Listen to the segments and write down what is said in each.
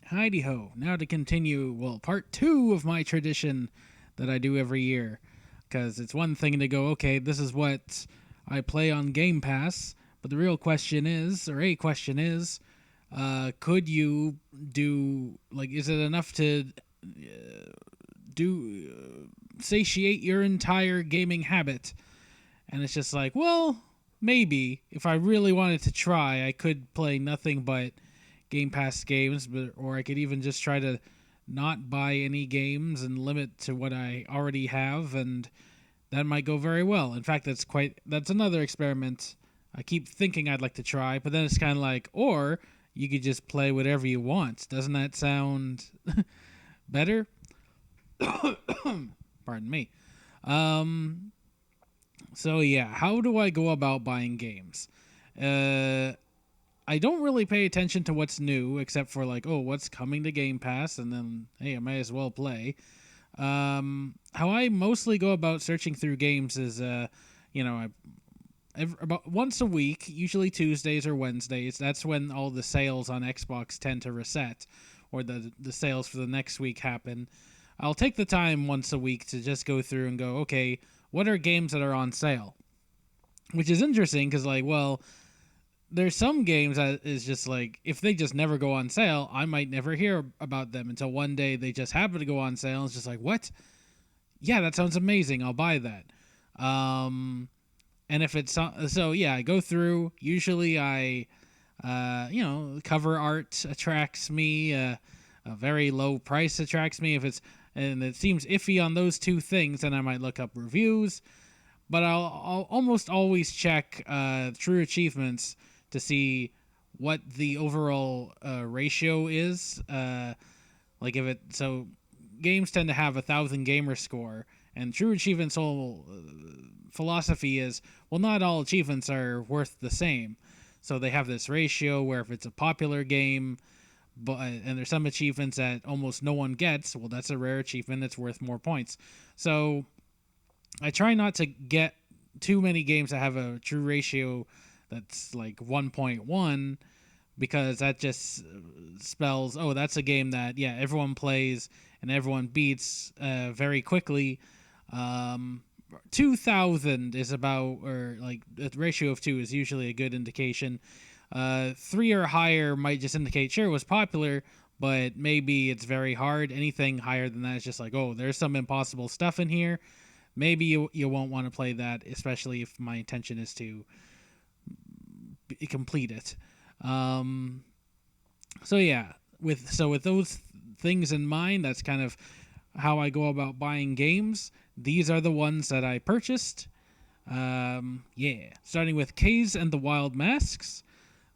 Heidi ho. Now to continue, part two of my tradition that I do every year. Because it's one thing to go, okay, this is what I play on Game Pass. But the real question is, or a question is, could you do, like, is it enough to satiate your entire gaming habit? And it's just like, well, maybe. If I really wanted to try, I could play nothing but Game Pass games, or I could even just try to not buy any games and limit to what I already have, and that might go very well. In fact, that's another experiment I keep thinking I'd like to try, but then it's kind of like, or you could just play whatever you want. Doesn't that sound better? Pardon me. Um, so yeah, how do I go about buying games? Uh, I don't really pay attention to what's new, except for like, oh, what's coming to Game Pass, and then hey, I might as well play. How I mostly go about searching through games is, about once a week, usually Tuesdays or Wednesdays. That's when all the sales on Xbox tend to reset, or the sales for the next week happen. I'll take the time once a week to just go through and go, okay, what are games that are on sale? Which is interesting because, like, well, there's some games that is just like, if they just never go on sale, I might never hear about them until one day they just happen to go on sale. And it's just like, what? Yeah, that sounds amazing. I'll buy that. And if it's so, yeah, I go through. Usually, cover art attracts me. A very low price attracts me. If it's and it seems iffy on those two things, then I might look up reviews. But I'll almost always check True Achievements to see what the overall ratio is. Like if it so, games tend to have 1,000 gamer score, and True Achievements' whole philosophy is, well, not all achievements are worth the same. So they have this ratio where if it's a popular game, but and there's some achievements that almost no one gets, well, that's a rare achievement that's worth more points. So I try not to get too many games that have a true ratio that's like 1.1, because that just spells, oh, that's a game that, yeah, everyone plays and everyone beats very quickly. 2,000 is about, or like the ratio of 2 is usually a good indication. 3 or higher might just indicate, sure, it was popular, but maybe it's very hard. Anything higher than that is just like, oh, there's some impossible stuff in here. Maybe you won't want to play that, especially if my intention is to complete it. So yeah, with those things in mind, that's kind of how I go about buying games. These are the ones that I purchased. Starting with Kays and the Wild Masks,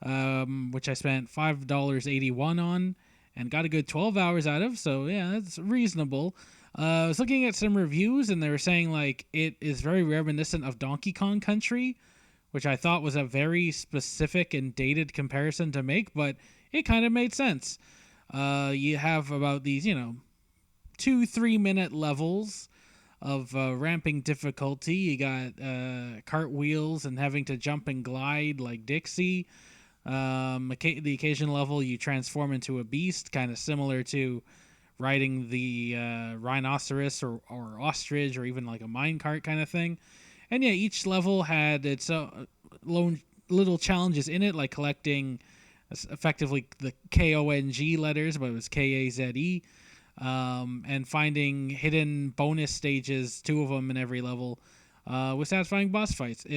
which I spent $5.81 on and got a good 12 hours out of. So yeah, that's reasonable. I was looking at some reviews, and they were saying like it is very reminiscent of Donkey Kong Country, which I thought was a very specific and dated comparison to make, but it kind of made sense. You have about these, 2-3 minute levels of ramping difficulty. You got cartwheels and having to jump and glide like Dixie. The occasional level you transform into a beast, kind of similar to riding the rhinoceros or ostrich, or even like a minecart kind of thing. And yeah, each level had its own little challenges in it, like collecting effectively the KONG letters, but it was KAZE, and finding hidden bonus stages, 2 of them in every level, with satisfying boss fights.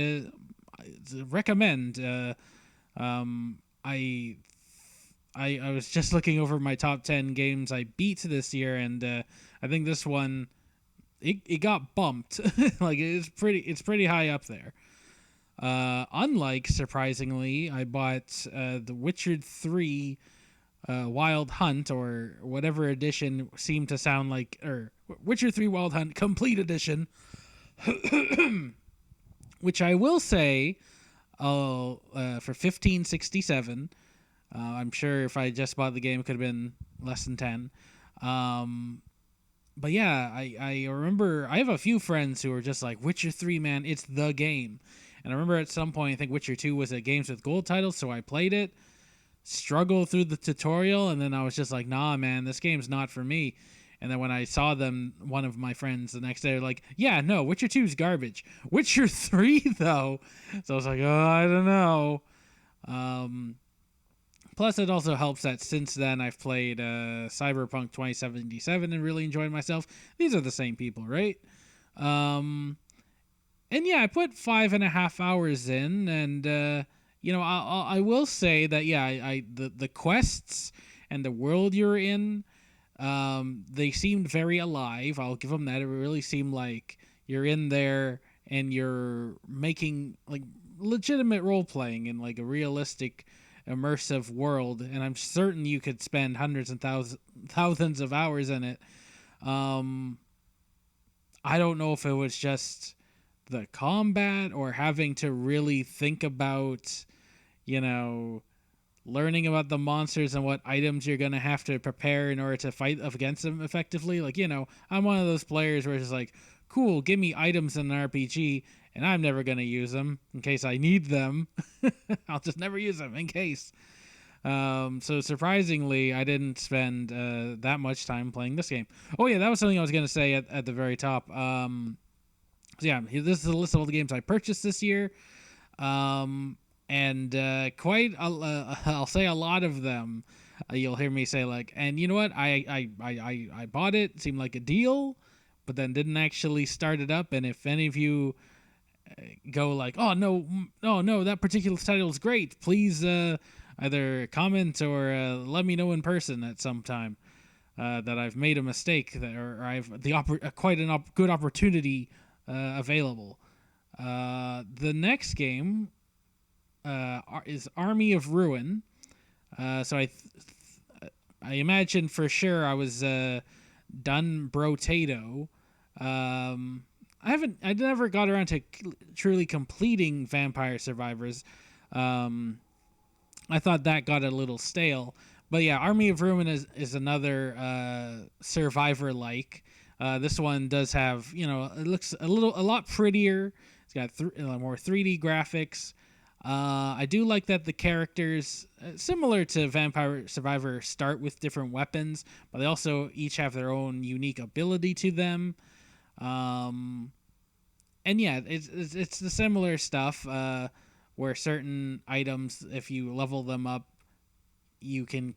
Recommend. I was just looking over my top 10 games I beat this year, and I think this one it got bumped. Like it's pretty high up there. Unlike, surprisingly, I bought The Witcher 3 Wild Hunt, or whatever edition seemed to sound like, or Witcher 3 Wild Hunt Complete Edition, which I will say, for $15.67. I'm sure if I just bought the game, it could have been less than 10. But yeah, I remember I have a few friends who are just like, Witcher 3, man, it's the game. And I remember at some point, I think Witcher 2 was at Games with Gold titles, so I played it. struggle through the tutorial, and then I was just like, nah, man, this game's not for me. And then when I saw them, one of my friends the next day, they're like, yeah, no, Witcher 2 is garbage. Witcher 3, though. So I was like, oh, I don't know. Um, Plus, it also helps that since then I've played Cyberpunk 2077 and really enjoyed myself. These are the same people, right? Um, and yeah, I put 5.5 hours in, and I will say that yeah, the quests and the world you're in, they seemed very alive. I'll give them that. It really seemed like you're in there and you're making like legitimate role playing in like a realistic, immersive world. And I'm certain you could spend hundreds and thousands of hours in it. Um, I don't know if it was just the combat or having to really think about, you know, learning about the monsters and what items you're going to have to prepare in order to fight against them effectively. Like, I'm one of those players where it's just like, cool, give me items in an RPG and I'm never going to use them in case I need them. I'll just never use them in case. So surprisingly, I didn't spend that much time playing this game. Oh yeah, that was something I was going to say at the very top. So yeah, this is a list of all the games I purchased this year. And I'll say a lot of them. You'll hear me say like, and you know what? I bought it. Seemed like a deal, but then didn't actually start it up. And if any of you go like, oh no, no, that particular title is great, please either comment or let me know in person at some time that I've made a mistake or I've quite a good opportunity available. The next game is Army of Ruin. So I imagine for sure I was done Brotato. I never got around to truly completing Vampire Survivors. I thought that got a little stale. But yeah, Army of Ruin is another Survivor like. This one does have, it looks a lot prettier. It's got more 3D graphics. I do like that the characters, similar to Vampire Survivor, start with different weapons, but they also each have their own unique ability to them. And yeah, it's the similar stuff where certain items, if you level them up, you can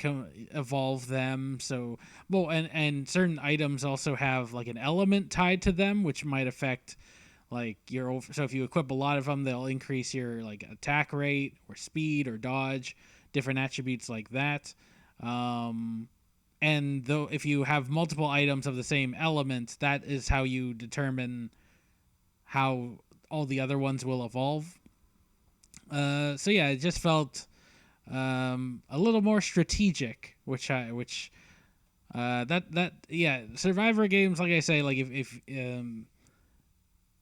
evolve them. So, well, and certain items also have like an element tied to them, which might affect like so if you equip a lot of them, they'll increase your like attack rate or speed or dodge, different attributes like that. And though if you have multiple items of the same element, that is how you determine how all the other ones will evolve. So yeah, it just felt a little more strategic, Survivor games, like I say, like if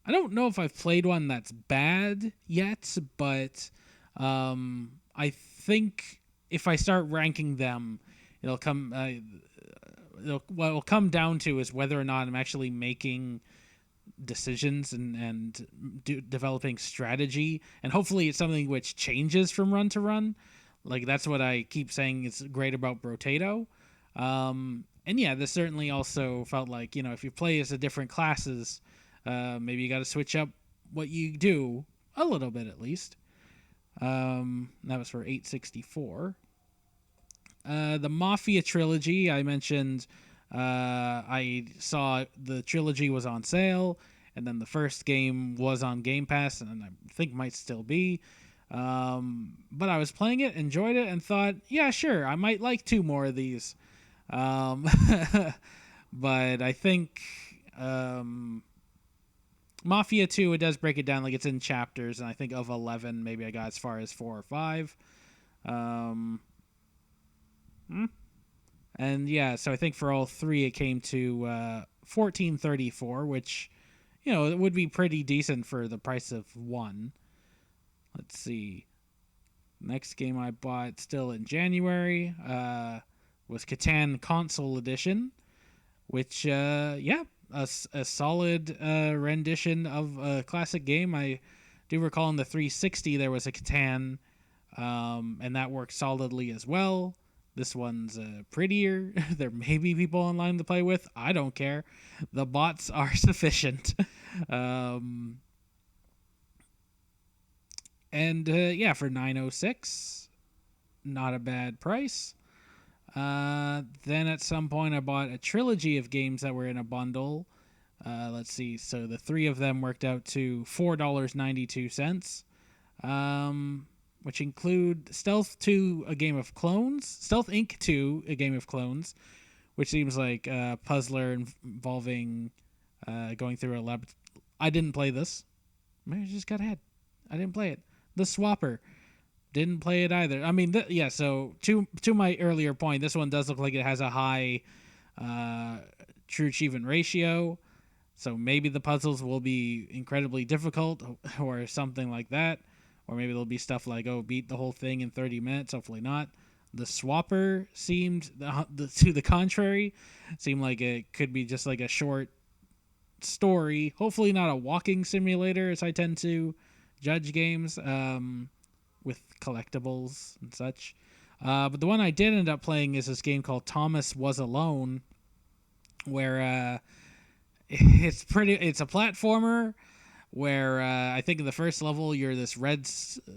I don't know if I've played one that's bad yet, but I think if I start ranking them, it'll come. What it'll come down to is whether or not I'm actually making decisions and developing strategy, and hopefully it's something which changes from run to run. Like that's what I keep saying is great about Brotato. And yeah, this certainly also felt like, if you play as the different classes, maybe you got to switch up what you do a little bit at least. That was for 864. The Mafia trilogy, I mentioned. I saw the trilogy was on sale, and then the first game was on Game Pass, and I think might still be. But I was playing it, enjoyed it, and thought, yeah, sure, I might like 2 more of these. But I think Mafia 2, it does break it down like it's in chapters, and I think of 11, maybe I got as far as 4 or 5. And yeah, so I think for all 3 it came to $14.34, which, it would be pretty decent for the price of 1. Let's see. Next game I bought still in January was Catan Console Edition, which, a solid rendition of a classic game. I do recall in the 360 there was a Catan and that works solidly as well. This one's prettier. There may be people online to play with. I don't care. The bots are sufficient. um, and yeah, for 906, not a bad price. Then at some point, I bought a trilogy of games that were in a bundle. Let's see. So the three of them worked out to $4.92. Which include Stealth 2, a game of clones, Stealth Inc. 2, a game of clones, which seems like a puzzler involving going through a lab. I didn't play this. Maybe I just got ahead. I didn't play it. The Swapper. Didn't play it either. I mean, yeah, so to my earlier point, this one does look like it has a high true achievement ratio. So maybe the puzzles will be incredibly difficult or something like that. Or maybe there'll be stuff like, oh, beat the whole thing in 30 minutes. Hopefully not. The Swapper seemed, to the contrary, seemed like it could be just like a short story. Hopefully not a walking simulator, as I tend to judge games with collectibles and such. But the one I did end up playing is this game called Thomas Was Alone, where it's a platformer where I think in the first level you're this red,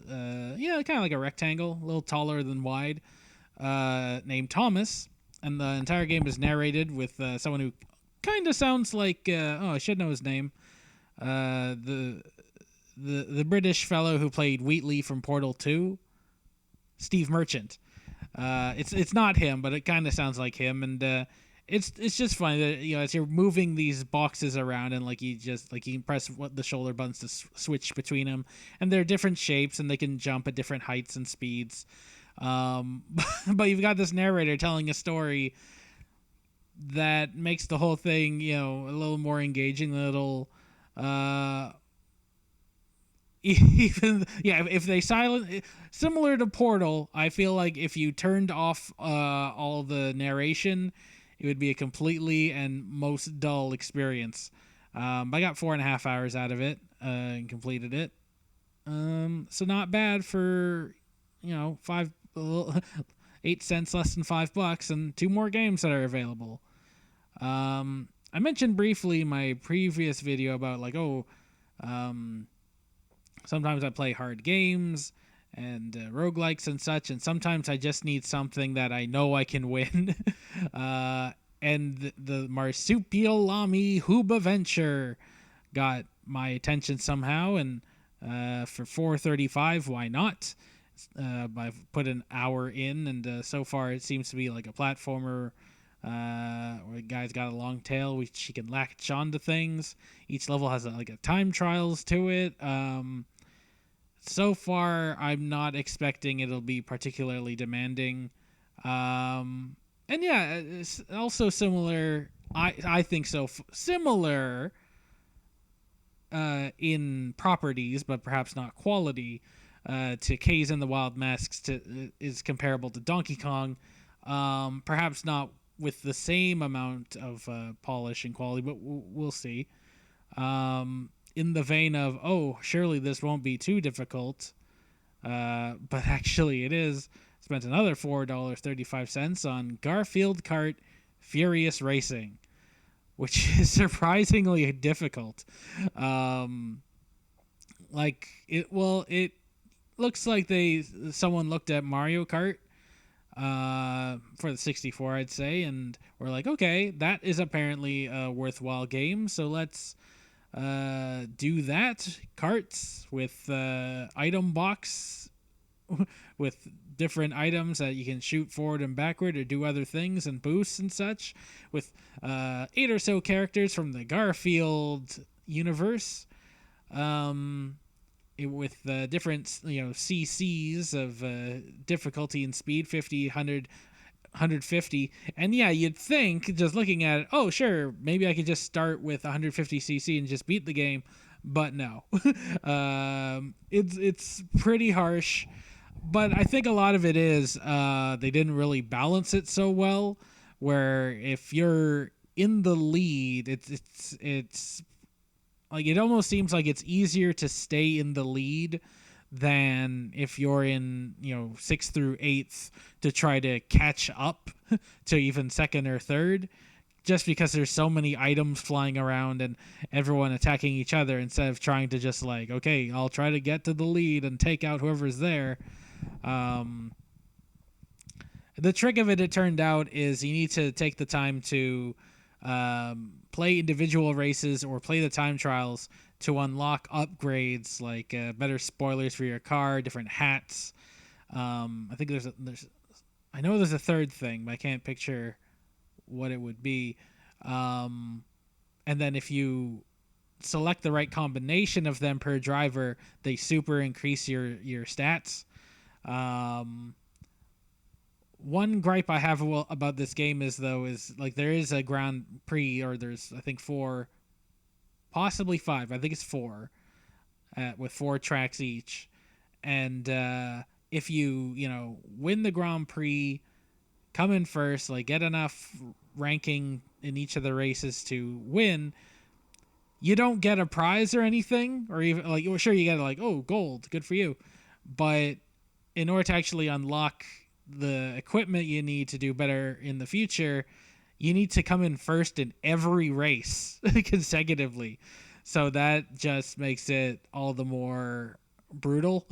kind of like a rectangle, a little taller than wide, named Thomas, and the entire game is narrated with someone who kind of sounds like I should know his name, the British fellow who played Wheatley from Portal 2, Steve Merchant. It's not him, but it kind of sounds like him, and it's just funny that as you're moving these boxes around and you can press the shoulder buttons to switch between them, and they're different shapes and they can jump at different heights and speeds. But you've got this narrator telling a story that makes the whole thing a little more engaging, a little if they similar to Portal, I feel like if you turned off all the narration, it would be a completely and most dull experience. I got 4.5 hours out of it and completed it. So not bad for 8 cents less than $5, and 2 more games that are available. I mentioned briefly in my previous video about sometimes I play hard games and roguelikes and such, and sometimes I just need something that I know I can win. And the Marsupialami Huba Venture got my attention somehow, and for $4.35, why not? I've put an hour in, and so far it seems to be like a platformer where the guy's got a long tail which he can latch onto things. Each level has a time trials to it. So far, I'm not expecting it'll be particularly demanding. And yeah, it's also similar. I think so. Similar in properties, but perhaps not quality. To K's and the Wild Masks is comparable to Donkey Kong. Perhaps not with the same amount of polish and quality, but we'll see. In the vein of, oh, surely this won't be too difficult, but actually it is. Spent another $4.35 on Garfield Kart Furious Racing, which is surprisingly difficult. It looks like someone looked at Mario Kart for the 64, I'd say, and we're like, okay, that is apparently a worthwhile game, so let's do that. Carts with item box with different items that you can shoot forward and backward or do other things and boosts and such, with 8 or so characters from the Garfield universe, with different CCs of difficulty and speed, 50, 100, 150. And yeah, you'd think, just looking at it, oh sure, maybe I could just start with 150cc and just beat the game, but no. It's pretty harsh, but I think a lot of it is they didn't really balance it so well, where if you're in the lead, it's like, it almost seems like it's easier to stay in the lead than if you're in 6th through 8th to try to catch up to even second or third, just because there's so many items flying around and everyone attacking each other instead of trying to just like, okay, I'll try to get to the lead and take out whoever's there. The trick of it, it turned out, is you need to take the time to play individual races or play the time trials to unlock upgrades like better spoilers for your car, different hats. I think I know there's a third thing, but I can't picture what it would be. And then if you select the right combination of them per driver, they super increase your stats. One gripe I have about this game is like there is a Grand Prix, or there's I think 4, possibly 5. I think it's 4, with 4 tracks each. And if you win the Grand Prix, come in first, like get enough ranking in each of the races to win, you don't get a prize or anything, or even like, well, sure, you get like, oh, gold, good for you, but in order to actually unlock the equipment you need to do better in the future, you need to come in first in every race consecutively. So that just makes it all the more brutal,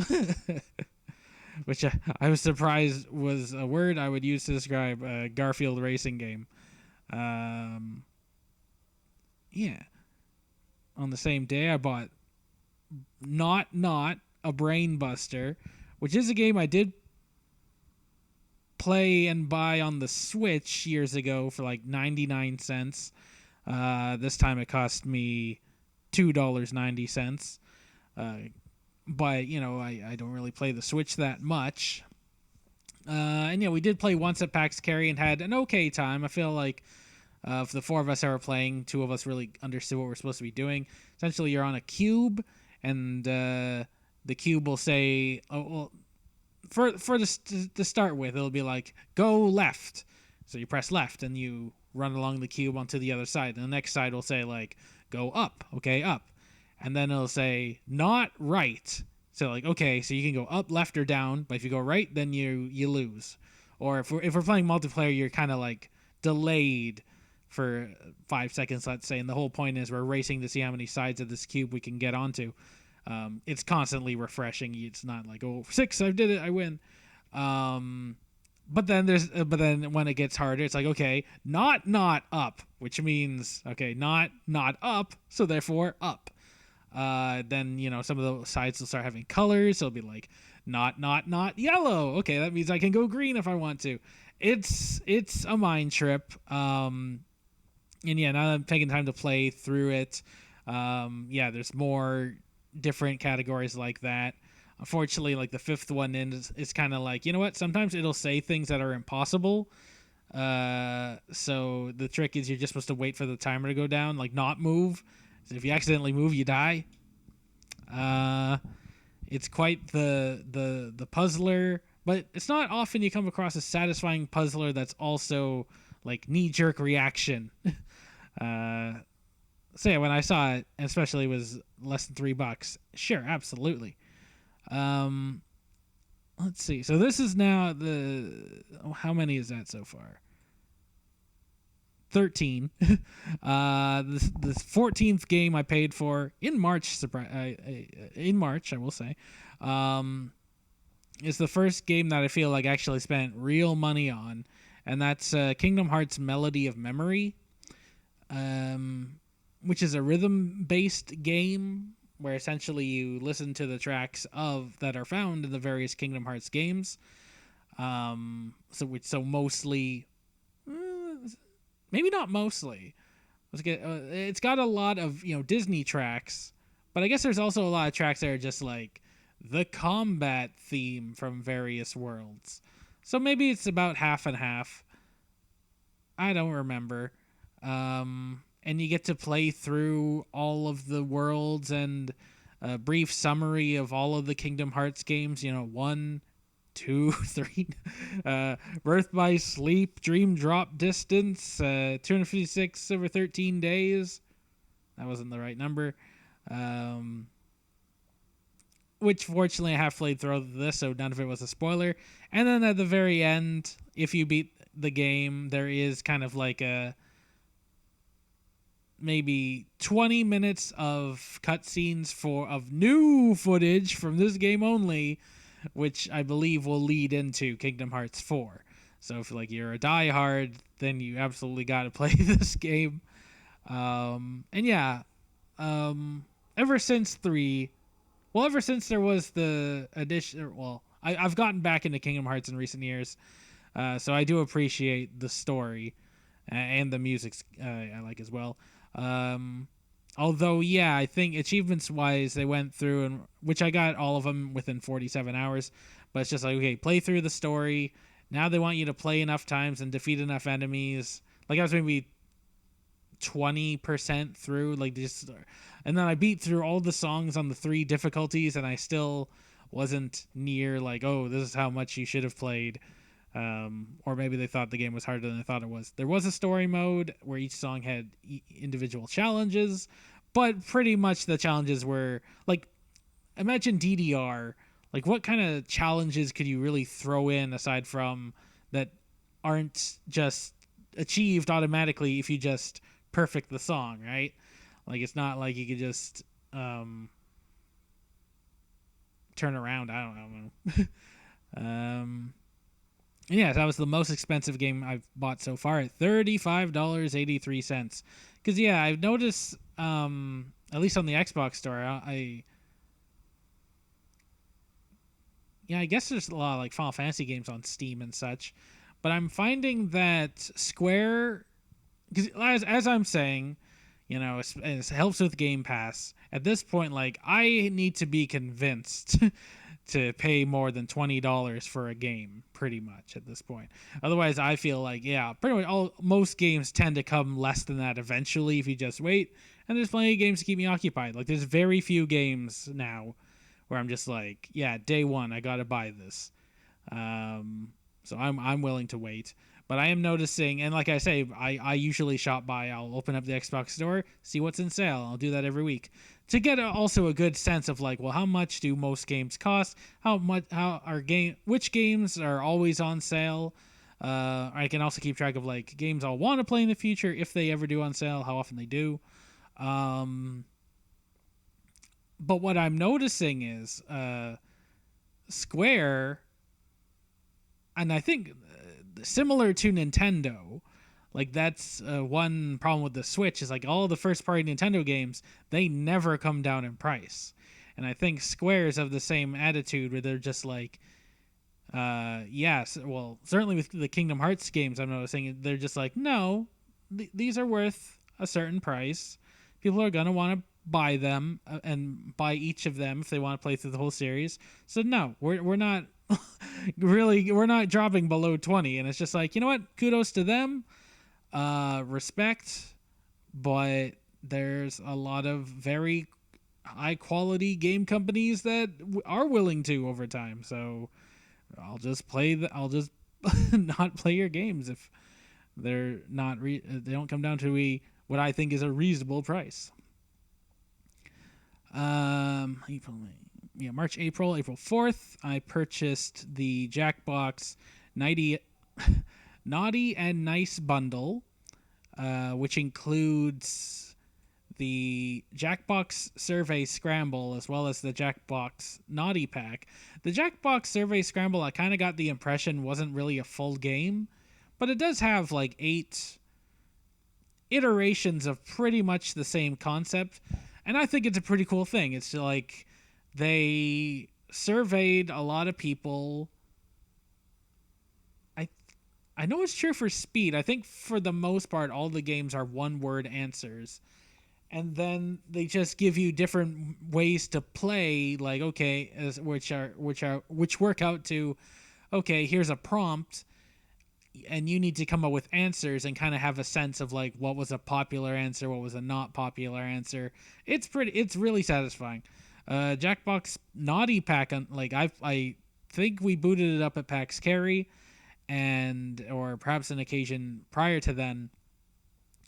which I was surprised was a word I would use to describe a Garfield racing game. Yeah. On the same day, I bought Not a Brain Buster, which is a game I did play and buy on the Switch years ago for like 99 cents. This time it cost me $2.90. But, I don't really play the Switch that much. And we did play once at PAX Kerry and had an okay time. I feel like of the 4 of us that were playing, 2 of us really understood what we're supposed to be doing. Essentially, you're on a cube, and the cube will say, oh, well, to start with, it'll be like, go left. So you press left, and you run along the cube onto the other side. And the next side will say, like, go up. Okay, up. And then it'll say, not right. So, like, okay, so you can go up, left, or down. But if you go right, then you lose. Or if we're playing multiplayer, you're kind of, like, delayed for 5 seconds, let's say. And the whole point is we're racing to see how many sides of this cube we can get onto. It's constantly refreshing. It's not like, oh, 6, I did it, I win. But then when it gets harder, it's like, okay, not up, which means, okay, not up, so therefore up. Then some of the sides will start having colors. So it'll be like not yellow. Okay, that means I can go green if I want to. It's a mind trip. And now that I'm taking time to play through it, there's more different categories like that. Unfortunately, like the 5th one is kind of like, you know what? Sometimes it'll say things that are impossible. So the trick is you're just supposed to wait for the timer to go down, like not move. So if you accidentally move, you die. It's quite the puzzler, but it's not often you come across a satisfying puzzler that's also like knee-jerk reaction. So yeah, when I saw it, especially it was less than $3, sure, absolutely. Let's see. So this is now how many is that so far? 13. The 14th game I paid for in March. In March, I will say, is the first game that I feel like I actually spent real money on, and that's Kingdom Hearts Melody of Memory, which is a rhythm-based game where essentially you listen to the tracks that are found in the various Kingdom Hearts games. So mostly, maybe not mostly. It's got a lot of Disney tracks, but I guess there's also a lot of tracks that are just like the combat theme from various worlds. So maybe it's about half and half. I don't remember. And you get to play through all of the worlds and a brief summary of all of the Kingdom Hearts games. 1, 2, 3. Birth by Sleep, Dream Drop Distance, 256 over 13 days. That wasn't the right number. which fortunately I have played through this, so none of it was a spoiler. And then at the very end, if you beat the game, there is kind of like a maybe 20 minutes of cutscenes of new footage from this game only, which I believe will lead into Kingdom Hearts 4. So if like you're a diehard, then you absolutely got to play this game. And yeah, ever since 3, well, ever since there was the addition, well, I've gotten back into Kingdom Hearts in recent years, so I do appreciate the story and the music I like as well. Although, yeah, I think achievements wise, they went through and which I got all of them within 47 hours, but it's just like, okay, play through the story. Now they want you to play enough times and defeat enough enemies. Like I was maybe 20% through, like just, and then I beat through all the songs on the 3 difficulties, and I still wasn't near like, oh, this is how much you should have played. Or maybe they thought the game was harder than I thought it was. There was a story mode where each song had individual challenges, but pretty much the challenges were like, imagine DDR. Like, what kind of challenges could you really throw in aside from that aren't just achieved automatically if you just perfect the song, right? Like, it's not like you could just turn around. I don't know. Yeah, that was the most expensive game I've bought so far at $35.83. Because yeah, I've noticed, at least on the Xbox store, I guess there's a lot of like Final Fantasy games on Steam and such, but I'm finding that Square, because as I'm saying, you know, it helps with Game Pass. At this point, like I need to be convinced to pay more than $20 for a game, pretty much at this point. Otherwise, I feel like, yeah, pretty much most games tend to come less than that eventually if you just wait. And there's plenty of games to keep me occupied. Like there's very few games now where I'm just like, yeah, day one, I gotta buy this. So I'm willing to wait. But I am noticing, and like I say, I usually shop by. I'll open up the Xbox store, see what's in sale. I'll do that every week to get also a good sense of like, well, how much do most games cost? Which games are always on sale? I can also keep track of like games I'll want to play in the future if they ever do on sale, how often they do. But what I'm noticing is Square, and I think similar to Nintendo, like that's one problem with the Switch is like all the first party Nintendo games, they never come down in price. And I think Square's have the same attitude where they're just like, yes, well, certainly with the Kingdom Hearts games, I'm noticing they're just like, no, these are worth a certain price. People are going to want to buy them and buy each of them if they want to play through the whole series. So no, we're not we're not dropping below 20. And it's just like, you know what? Kudos to them. Respect. But there's a lot of very high quality game companies that are willing to over time. So I'll just I'll just not play your games if they're not they don't come down to what I think is a reasonable price. March, April 4th, I purchased the Jackbox Naughty and Nice bundle, which includes the Jackbox Survey Scramble as well as the Jackbox Naughty Pack. The Jackbox Survey Scramble, I kind of got the impression wasn't really a full game, but it does have like 8 iterations of pretty much the same concept. And I think it's a pretty cool thing. It's like they surveyed a lot of people. I know it's true for Speed. I think for the most part, all the games are one-word answers. And then they just give you different ways to play, like, okay, which work out to, okay, here's a prompt, and you need to come up with answers and kind of have a sense of like what was a popular answer, what was a not popular answer. It's really satisfying. Jackbox Naughty Pack, like I think we booted it up at PAX Kerry, or perhaps an occasion prior to then,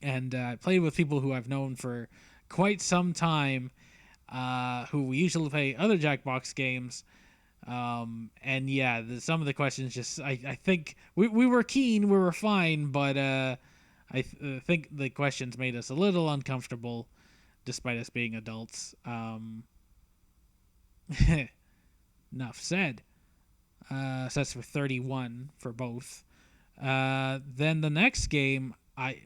and I played with people who I've known for quite some time. who we usually play other Jackbox games. And yeah, some of the questions just I think we were keen, we were fine, but think the questions made us a little uncomfortable, despite us being adults. Enough said. So that's for 31 for both. Then the next game, I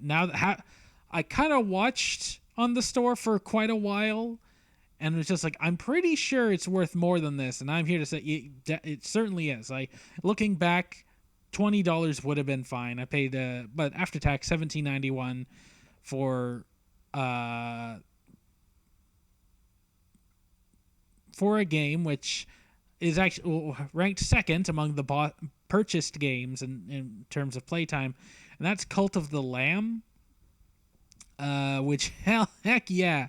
kind of watched on the store for quite a while, and it was just like, I'm pretty sure it's worth more than this, and I'm here to say it certainly is. Looking back, $20 would have been fine. I paid, but after tax, $17.91 for a game which is actually ranked second among the purchased games in terms of playtime, and that's Cult of the Lamb. Which heck yeah,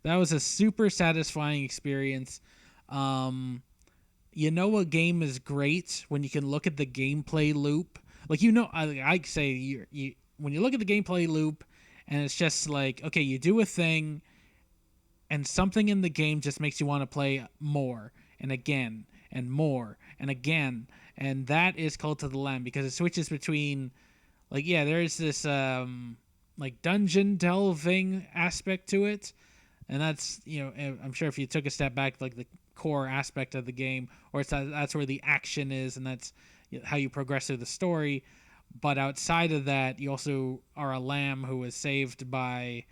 that was a super satisfying experience. You know, a game is great when you can look at the gameplay loop. Like, I say you when you look at the gameplay loop, and it's just like, okay, you do a thing, and something in the game just makes you want to play more and again and more and again, and that is Cult of the Lamb, because it switches between, like, yeah, there's this like dungeon delving aspect to it, and that's, I'm sure if you took a step back, like the core aspect of the game, or that's where the action is, and that's how you progress through the story. But outside of that, you also are a lamb who is saved by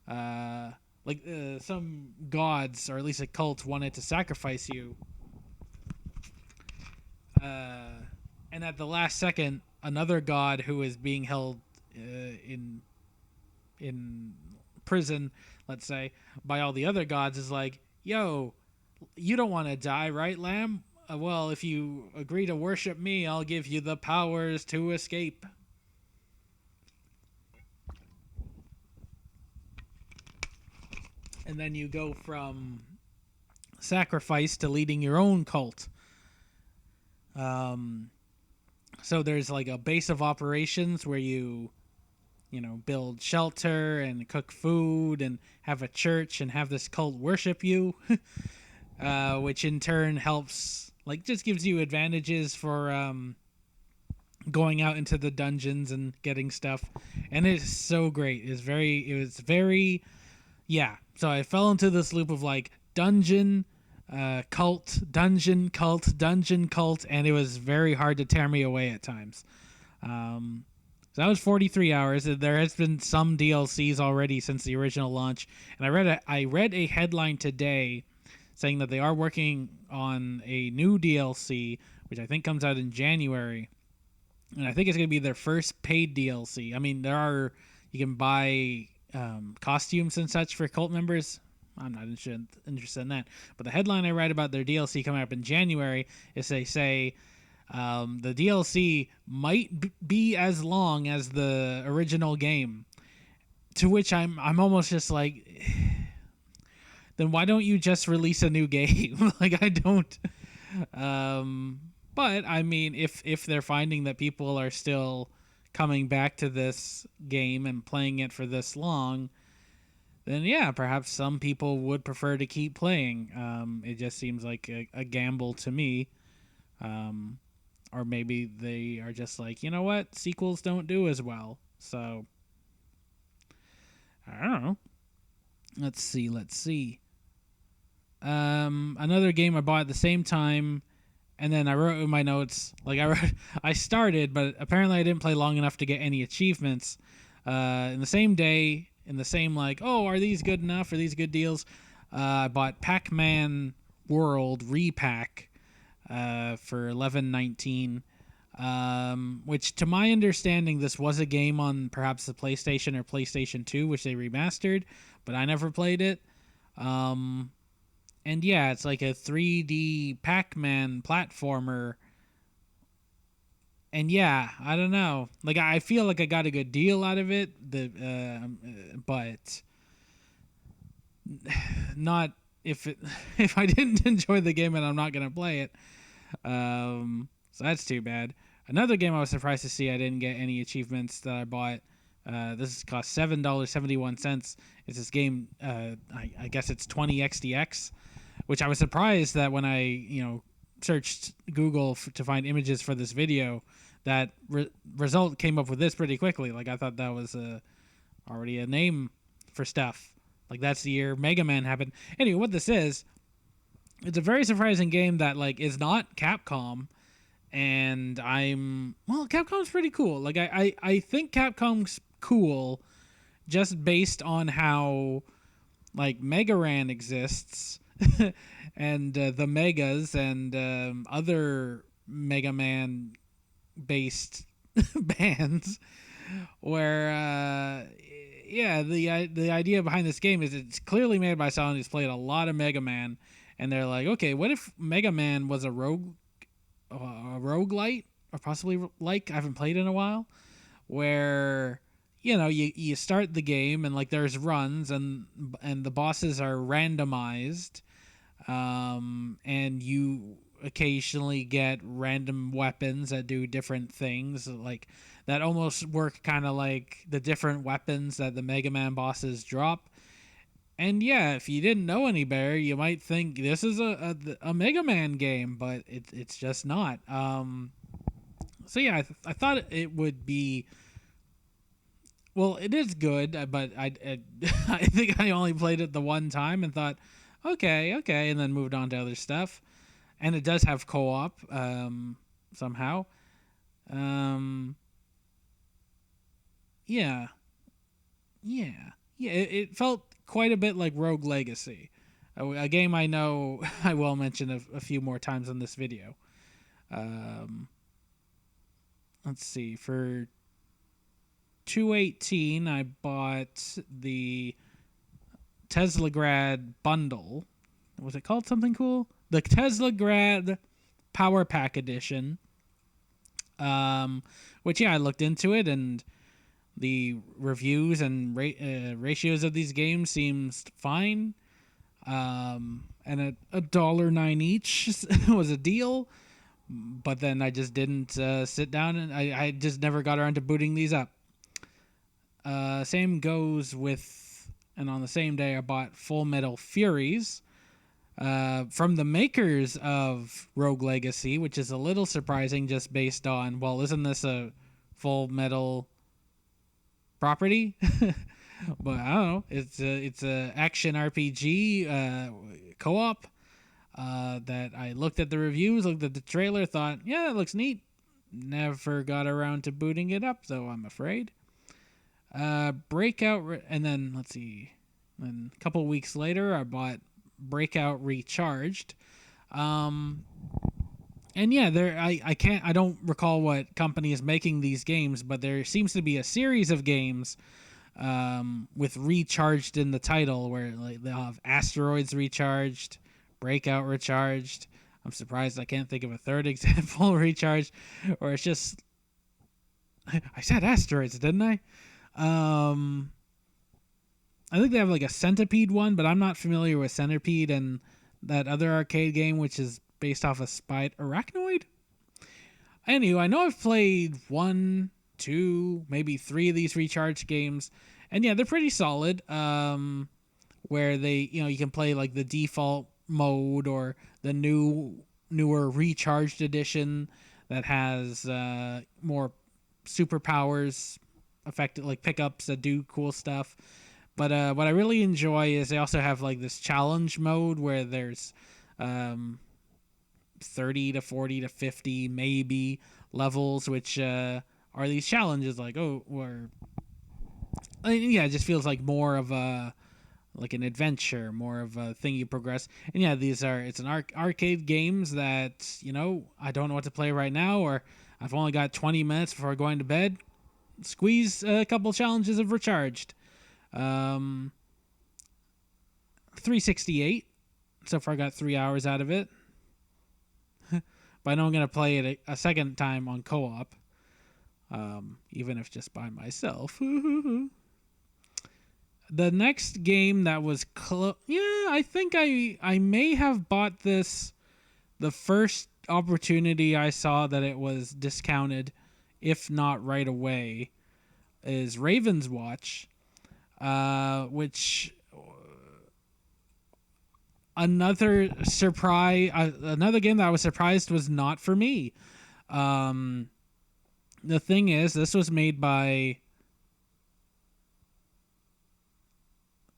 some gods, or at least a cult wanted to sacrifice you, and at the last second, another god who is being held in prison, let's say, by all the other gods is like, yo, you don't want to die, right, lamb? Well, if you agree to worship me, I'll give you the powers to escape. And then you go from sacrifice to leading your own cult. So there's like a base of operations where you build shelter and cook food and have a church and have this cult worship you, which in turn helps, like, just gives you advantages for going out into the dungeons and getting stuff. And it's so great. It was very, yeah. So I fell into this loop of like dungeon, cult, dungeon, cult, dungeon, cult, and it was very hard to tear me away at times. So that was 43 hours. There has been some DLCs already since the original launch, and I read a headline today saying that they are working on a new DLC, which I think comes out in January, and I think it's going to be their first paid DLC. I mean, you can buy costumes and such for cult members. I'm not interested in that. But the headline I read about their DLC coming up in January is they say the DLC might be as long as the original game. To which I'm almost just like, then why don't you just release a new game? Like, I don't. But I mean, if they're finding that people are still coming back to this game and playing it for this long, then yeah, perhaps some people would prefer to keep playing. It just seems like a gamble to me. Or maybe they are just like, you know what, sequels don't do as well. So, I don't know. Let's see. Another game I bought at the same time, and then I wrote in my notes, like, I started, but apparently I didn't play long enough to get any achievements. In the same day, in the same, like, oh, are these good enough? Are these good deals? I bought Pac-Man World Repack for $11.19, which, to my understanding, this was a game on perhaps the PlayStation or PlayStation 2, which they remastered, but I never played it. And yeah, it's like a 3D Pac-Man platformer. And yeah, I don't know. Like, I feel like I got a good deal out of it, but not if I didn't enjoy the game, and I'm not gonna play it. So that's too bad. Another game I was surprised to see I didn't get any achievements that I bought This cost $7.71. It's this game. I guess it's 20XDX, which I was surprised that when I searched Google to find images for this video, that result came up with this pretty quickly. Like I thought that was already a name for stuff. Like that's the year Mega Man happened. Anyway, what this is, it's a very surprising game that like is not Capcom, and Capcom's pretty cool. Like I think Capcom's cool just based on how like Mega Ran exists and the Megas and other Mega Man based bands where the idea behind this game is it's clearly made by someone who's played a lot of Mega Man, and they're like, okay, what if Mega Man was a roguelite, or possibly like, I haven't played in a while, where you start the game and like there's runs and the bosses are randomized, and you occasionally get random weapons that do different things, like that almost work kind of like the different weapons that the Mega Man bosses drop. And yeah, if you didn't know any better, you might think this is a Mega Man game, but it's just not. So yeah, I thought it would be. Well, it is good, but I I think I only played it the one time and thought, okay, and then moved on to other stuff. And it does have co-op somehow. Yeah, It felt quite a bit like Rogue Legacy, a game I know I will mention a few more times in this video. Let's see, for $2.18 I bought the Teslagrad bundle. Was it called something cool? The Teslagrad Power Pack Edition. Which I looked into it, and the reviews and ratios of these games seems fine. And at $1.09 each was a deal. But then I just didn't sit down, and I just never got around to booting these up. Same goes with, and on the same day I bought Full Metal Furies from the makers of Rogue Legacy, which is a little surprising just based on, well, isn't this a Full Metal property? But I don't know. It's a action RPG co-op that I looked at the reviews, looked at the trailer, thought, yeah, that looks neat. Never got around to booting it up, though, I'm afraid. Breakout, and then let's see. Then a couple weeks later, I bought Breakout Recharged. And yeah, I don't recall what company is making these games, but there seems to be a series of games with Recharged in the title, where like they'll have Asteroids Recharged, Breakout Recharged. I'm surprised I can't think of a third example. Recharged, or it's just, I said Asteroids, didn't I? I think they have like a Centipede one, but I'm not familiar with Centipede and that other arcade game, which is based off of Arachnoid. Anyway, I know I've played 1, 2, maybe 3 of these Recharge games, and yeah, they're pretty solid. Where they, you can play like the default mode or the newer Recharged edition that has more superpowers, affected like pickups that do cool stuff. But what I really enjoy is they also have like this challenge mode where there's 30 to 40 to 50 maybe levels, which are these challenges like, it just feels like more of a like an adventure, more of a thing you progress. And yeah, it's an arcade games that, I don't know what to play right now, or I've only got 20 minutes before going to bed. Squeeze a couple challenges of Recharged. 368. So far I got 3 hours out of it. But I know I'm going to play it a second time on co-op. Even if just by myself. The next game that was I think I may have bought this the first opportunity I saw that it was discounted, if not right away. is Raven's Watch, which another game that I was surprised was not for me. The thing is, this was made by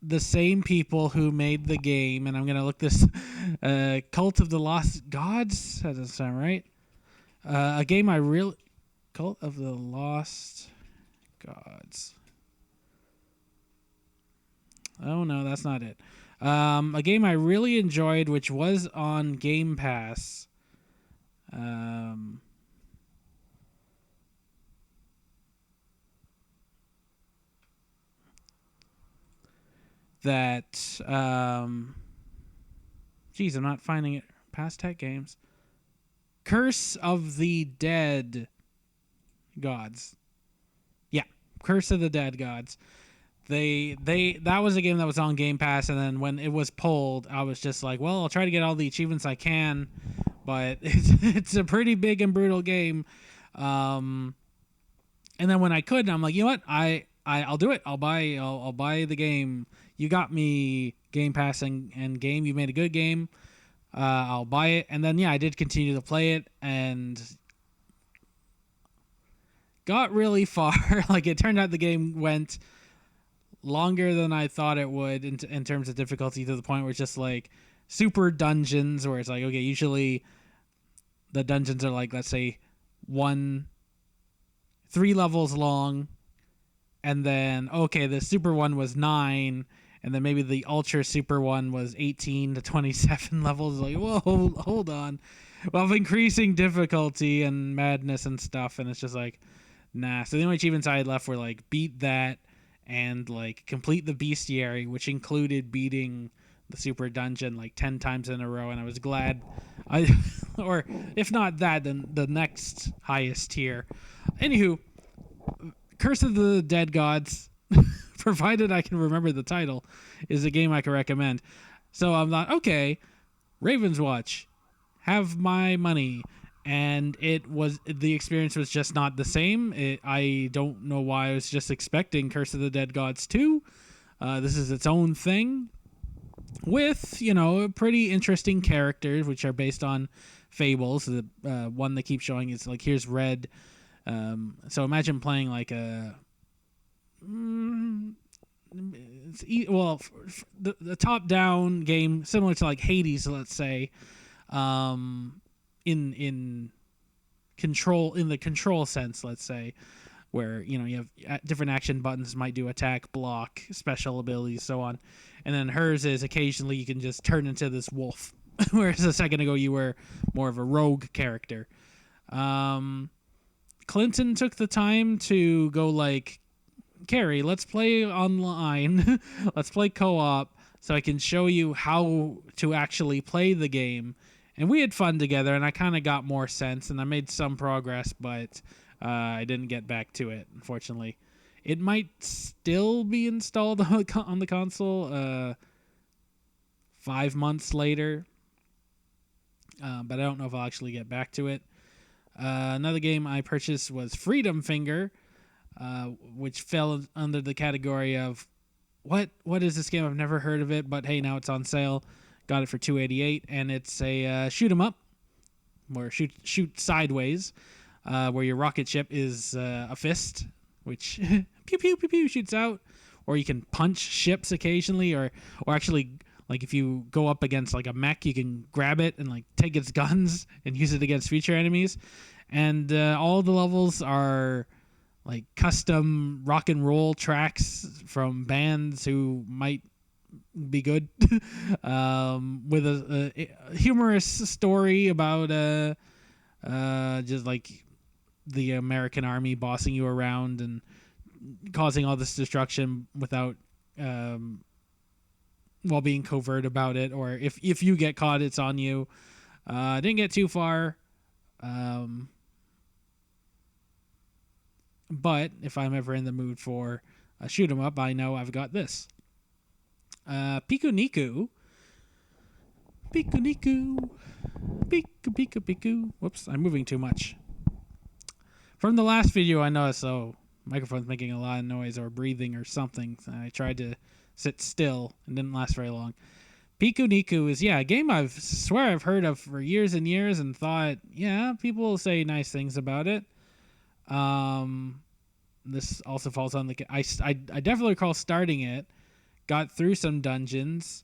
the same people who made the game, and I'm gonna look this Cult of the Lost Gods. That doesn't sound right. A game I really Cult of the Lost Gods. Oh no, that's not it. A game I really enjoyed, which was on Game Pass. That geez, I'm not finding it. Past Tech Games. Curse of the Dead Gods. Yeah, Curse of the Dead Gods. That was a game that was on Game Pass, and then when it was pulled, I was just like, well, I'll try to get all the achievements I can, but it's a pretty big and brutal game. And then when I could, I'm like, you know what, I'll do it. I'll buy the game. You got me, Game Pass and game. You made a good game. I'll buy it. And then, yeah, I did continue to play it and got really far. Like, it turned out the game went longer than I thought it would in terms of difficulty, to the point where it's just like super dungeons where it's like, okay, usually the dungeons are like, let's say 3 levels long. And then, okay, the super one was 9. And then maybe the ultra super one was 18 to 27 levels. Like, whoa, hold on. Well, of increasing difficulty and madness and stuff. And it's just like, nah. So the only achievements I had left were like beat that and like complete the bestiary, which included beating the super dungeon like 10 times in a row. And I was glad or if not that, then the next highest tier. Anywho, Curse of the Dead Gods, provided I can remember the title, is a game I can recommend. So I'm like, okay, Raven's Watch, have my money. And the experience was just not the same. I don't know why I was just expecting Curse of the Dead Gods 2. This is its own thing with, pretty interesting characters, which are based on fables. The one they keep showing is like, here's Red. So imagine playing like the top-down game similar to like Hades, let's say, in the control sense, let's say, where you have different action buttons, might do attack, block, special abilities, so on. And then hers is occasionally you can just turn into this wolf, whereas a second ago you were more of a rogue character. Clinton took the time to go like, Kerry, let's play online. Let's play co-op so I can show you how to actually play the game. And we had fun together, and I kind of got more sense, and I made some progress, but I didn't get back to it, unfortunately. It might still be installed on the console 5 months later, but I don't know if I'll actually get back to it. Another game I purchased was Freedom Finger, which fell under the category of, what is this game? I've never heard of it, but hey, now it's on sale. Got it for $288, and it's a shoot 'em up, or shoot sideways, where your rocket ship is a fist, which pew pew pew pew shoots out, or you can punch ships occasionally, or actually, like if you go up against like a mech, you can grab it and like take its guns and use it against future enemies. And all the levels are like custom rock and roll tracks from bands who might be good, with a humorous story about just like the American army bossing you around and causing all this destruction without while being covert about it, or if you get caught, it's on you. Didn't get too far, but if I'm ever in the mood for a shoot 'em up, I know I've got this. Piku Niku. Piku. Whoops, I'm moving too much. From the last video, I noticed, so microphone's making a lot of noise or breathing or something. I tried to sit still and didn't last very long. Piku Niku is, a game swear I've heard of for years and years and thought, people will say nice things about it. This also falls on the... I definitely recall starting it, got through some dungeons,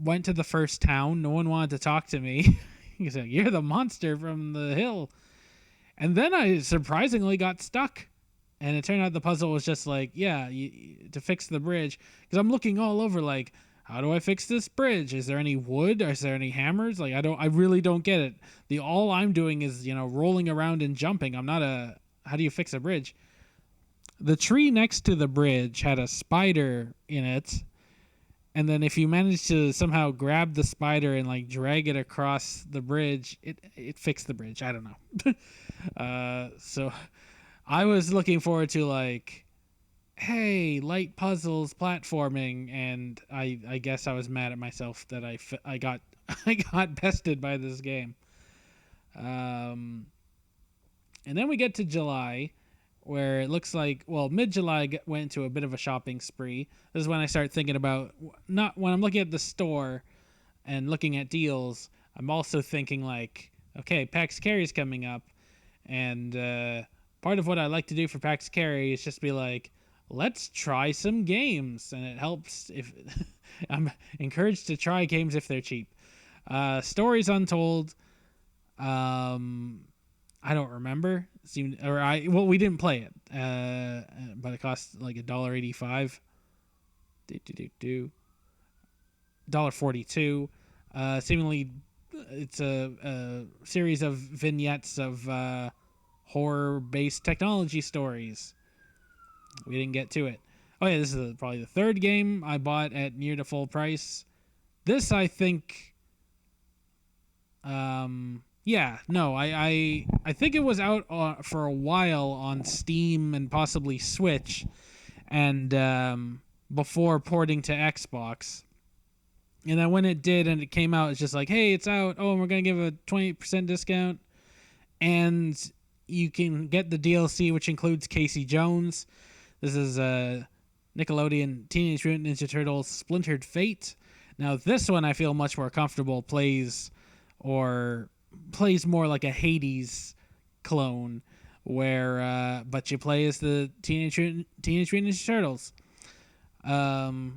went to the first town. No one wanted to talk to me. He's like, "You're the monster from the hill." And then I surprisingly got stuck. And it turned out the puzzle was just like, to fix the bridge. Because I'm looking all over like, how do I fix this bridge? Is there any wood? Is there any hammers? Like, I really don't get it. All I'm doing is, rolling around and jumping. I'm not how do you fix a bridge? The tree next to the bridge had a spider in it. And then if you manage to somehow grab the spider and like drag it across the bridge, it fixed the bridge. I don't know. So I was looking forward to like, hey, light puzzles, platforming, and I guess I was mad at myself that I got I got bested by this game. And then we get to July, where it looks like, mid-July went into a bit of a shopping spree. This is when I start thinking about, not when I'm looking at the store and looking at deals, I'm also thinking like, okay, PAX Kerry is coming up, and part of what I like to do for PAX Kerry is just be like, let's try some games, and it helps if I'm encouraged to try games if they're cheap. Stories Untold, I don't remember. We didn't play it, but it cost like $1.85. $1.42. Seemingly, it's a series of vignettes of horror-based technology stories. We didn't get to it. Oh yeah, this is probably the third game I bought at near to full price. This, I think, I think it was out for a while on Steam and possibly Switch, and before porting to Xbox. And then when it did and it came out, it's just like, hey, it's out. Oh, and we're going to give a 20% discount. And you can get the DLC, which includes Casey Jones. This is Nickelodeon Teenage Mutant Ninja Turtles Splintered Fate. Now, this one I feel much more comfortable plays more like a Hades clone, where but you play as the Teenage Mutant Ninja Turtles.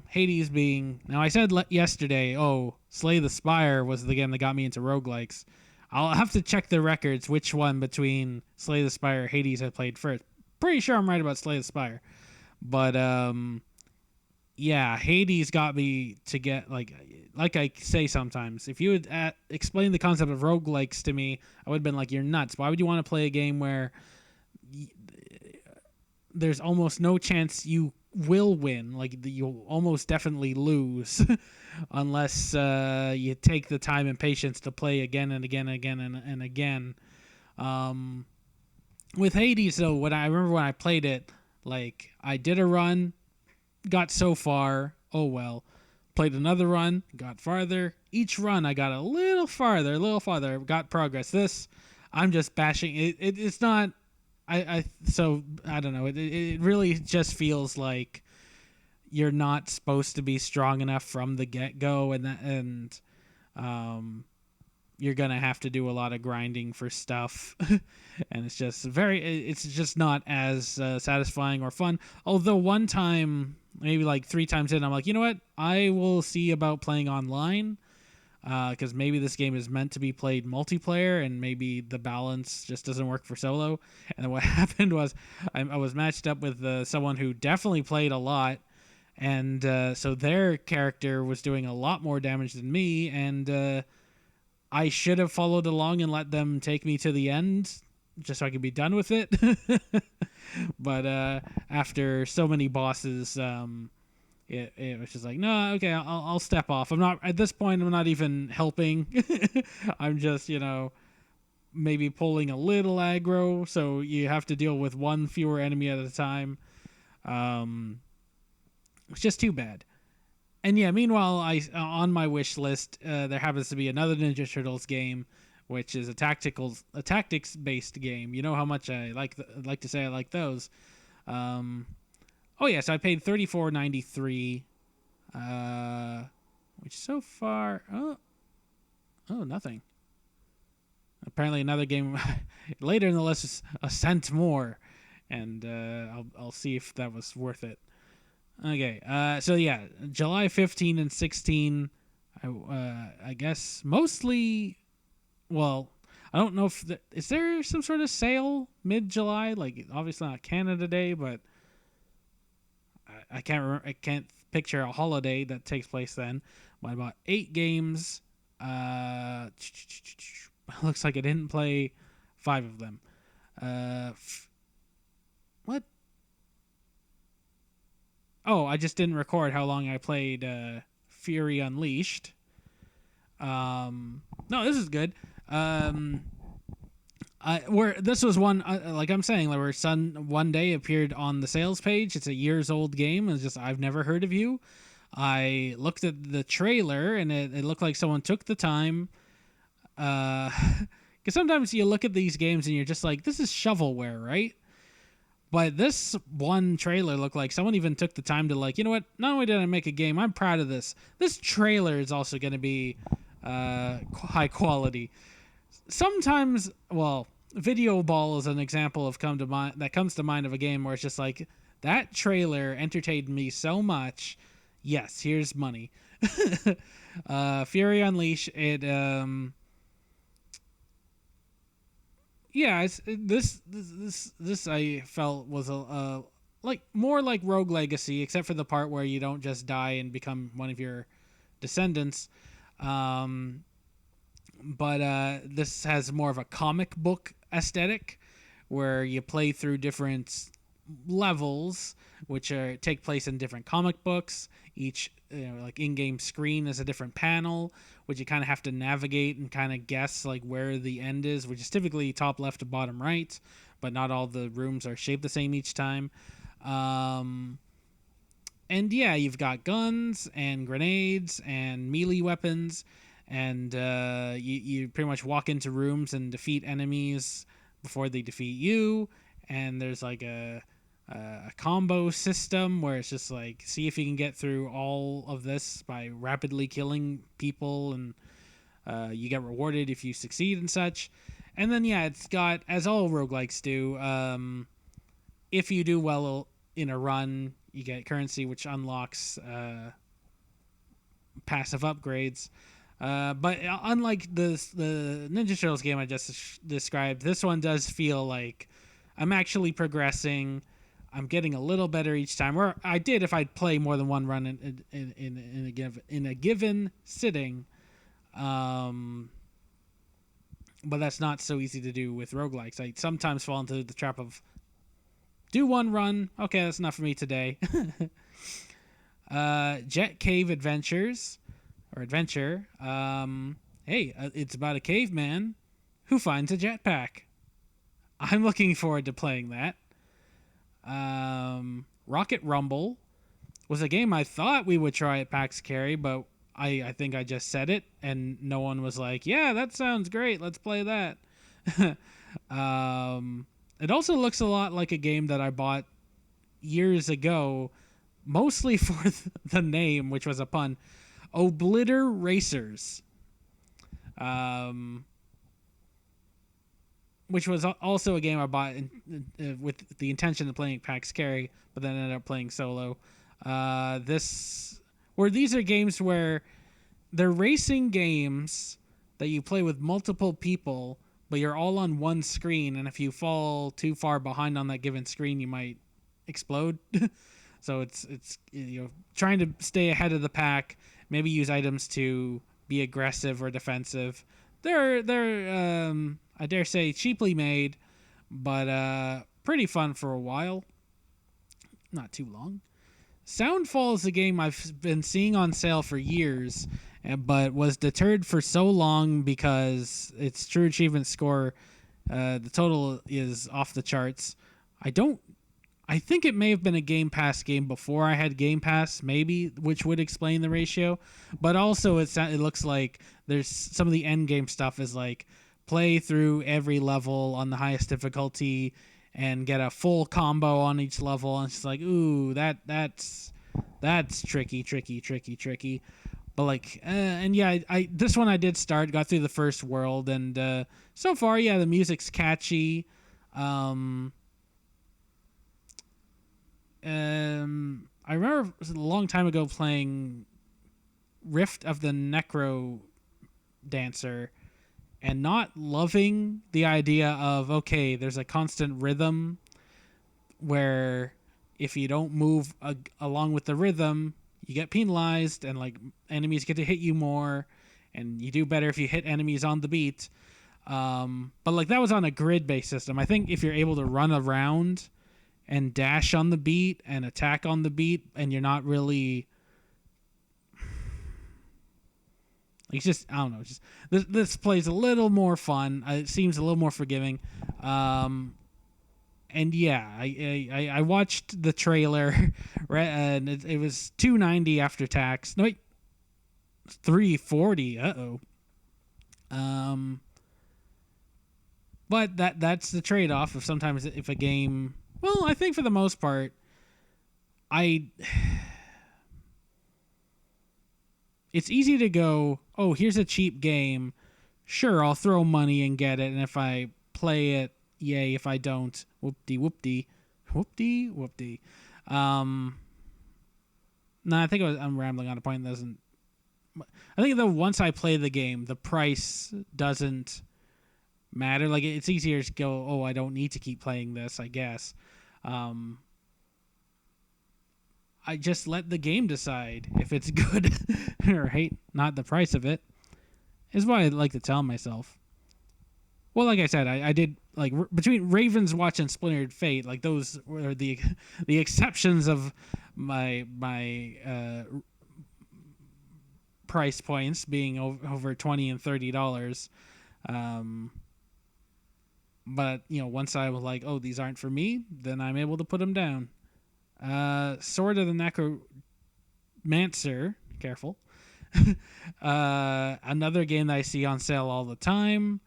Hades being... Now, I said yesterday, Slay the Spire was the game that got me into roguelikes. I'll have to check the records which one between Slay the Spire and Hades I played first. Pretty sure I'm right about Slay the Spire. But, Hades got me to get, like I say sometimes, if you would explain the concept of roguelikes to me, I would have been like, you're nuts. Why would you want to play a game where there's almost no chance you will win? Like, you'll almost definitely lose unless you take the time and patience to play again and again and again and again. With Hades, though, I remember when I played it, like, I did a run, got so far, played another run, got farther. Each run I got a little farther, got progress. This, I'm just bashing it. It's not, so I don't know. It really just feels like you're not supposed to be strong enough from the get-go, and you're gonna have to do a lot of grinding for stuff. And it's just not as satisfying or fun. Although one time, maybe like 3 times in, I'm like, you know what? I will see about playing online, because maybe this game is meant to be played multiplayer, and maybe the balance just doesn't work for solo. And then what happened was I was matched up with someone who definitely played a lot, and so their character was doing a lot more damage than me, and I should have followed along and let them take me to the end just so I could be done with it. But after so many bosses, it was just like, no, okay, I'll step off. I'm not, at this point, I'm not even helping. I'm just, maybe pulling a little aggro, so you have to deal with one fewer enemy at a time. It's just too bad. And yeah, meanwhile, on my wish list, there happens to be another Ninja Turtles game, which is a tactics based game. You know how much I like to say I like those. Oh yeah, so I paid $34.93, which so far nothing. Apparently another game later in the list is a cent more, and I'll see if that was worth it. Okay, so yeah, July 15 and 16. I guess mostly. Well, I don't know if is there some sort of sale mid-July, like obviously not Canada Day, but I can't remember. I can't picture a holiday that takes place then. But I bought 8 games. Looks like I didn't play 5 of them. What? Oh, I just didn't record how long I played Fury Unleashed. No, this is good. Where this was one, like I'm saying, where Sun one day appeared on the sales page. It's a years old game. It's just I've never heard of you. I looked at the trailer and it looked like someone took the time. Because sometimes you look at these games and you're just like, this is shovelware, right? But this one trailer looked like someone even took the time to like, you know what? Not only did I make a game, I'm proud of this. This trailer is also going to be high quality. Sometimes, well, Video Ball is an example of comes to mind of a game where it's just like that trailer entertained me so much. Yes, here's money. Fury Unleashed. This I felt was a like more like Rogue Legacy, except for the part where you don't just die and become one of your descendants. But this has more of a comic book aesthetic, where you play through different levels, which take place in different comic books. Each like in-game screen is a different panel, which you kind of have to navigate and kind of guess like where the end is, which is typically top left to bottom right, but not all the rooms are shaped the same each time. And yeah, you've got guns and grenades and melee weapons, and you pretty much walk into rooms and defeat enemies before they defeat you. And there's like a combo system where it's just like, see if you can get through all of this by rapidly killing people, and you get rewarded if you succeed and such. And then yeah, it's got, as all roguelikes do, if you do well in a run, you get currency, which unlocks passive upgrades. But unlike the Ninja Turtles game I just described, this one does feel like I'm actually progressing. I'm getting a little better each time. Where I did if I'd play more than one run in a given sitting. But that's not so easy to do with roguelikes. I sometimes fall into the trap of do one run. Okay, that's enough for me today. Jet Cave Adventures. Or Adventure. Hey, it's about a caveman who finds a jetpack. I'm looking forward to playing that. Rocket Rumble was a game I thought we would try at PAX Kerry, but I think I just said it and no one was like, yeah, that sounds great, let's play that. It also looks a lot like a game that I bought years ago, mostly for the name, which was a pun. Oblitter Racers. Which was also a game I bought with the intention of playing PAX Carry, but then ended up playing solo. These are games where they're racing games that you play with multiple people, but you're all on one screen, and if you fall too far behind on that given screen, you might explode. So it's trying to stay ahead of the pack, maybe use items to be aggressive or defensive. They're I dare say cheaply made, but pretty fun for a while. Not too long. Soundfall is a game I've been seeing on sale for years, but was deterred for so long because its true achievement score, the total is off the charts. I think it may have been a Game Pass game before I had Game Pass, maybe, which would explain the ratio. But also, it looks like there's some of the end game stuff is like play through every level on the highest difficulty and get a full combo on each level, and it's like, ooh, that's tricky, tricky, tricky, tricky. But like, and yeah, I this one I did start, got through the first world, and so far, yeah, the music's catchy. Um, I remember a long time ago playing Rift of the Necro Dancer and not loving the idea of, okay, there's a constant rhythm where if you don't move along with the rhythm, you get penalized, and like enemies get to hit you more, and you do better if you hit enemies on the beat. But like that was on a grid-based system. I think if you're able to run around and dash on the beat and attack on the beat, and you're not really, it's just, I don't know, just this plays a little more fun. It seems a little more forgiving. And yeah, I watched the trailer, right, and it was $290 after tax. No, wait, $340. But that's the trade-off of sometimes if a game. Well, I think for the most part, it's easy to go, oh, here's a cheap game. Sure, I'll throw money and get it, and if I play it, yay. If I don't, whoop-de-whoop-de. Whoop-de-whoop-de. No, I think I'm rambling on a point that doesn't. I think that once I play the game, the price doesn't matter. Like, it's easier to go, oh, I don't need to keep playing this, I guess. I just let the game decide if it's good right, not the price of it, is what I like to tell myself. Well, like I said, I did, like, between Raven's Watch and Splintered Fate, like, those were the exceptions of my price points being over $20 and $30. But, you know, once I was like, oh, these aren't for me, then I'm able to put them down. Sword of the Necromancer, careful. Another game that I see on sale all the time.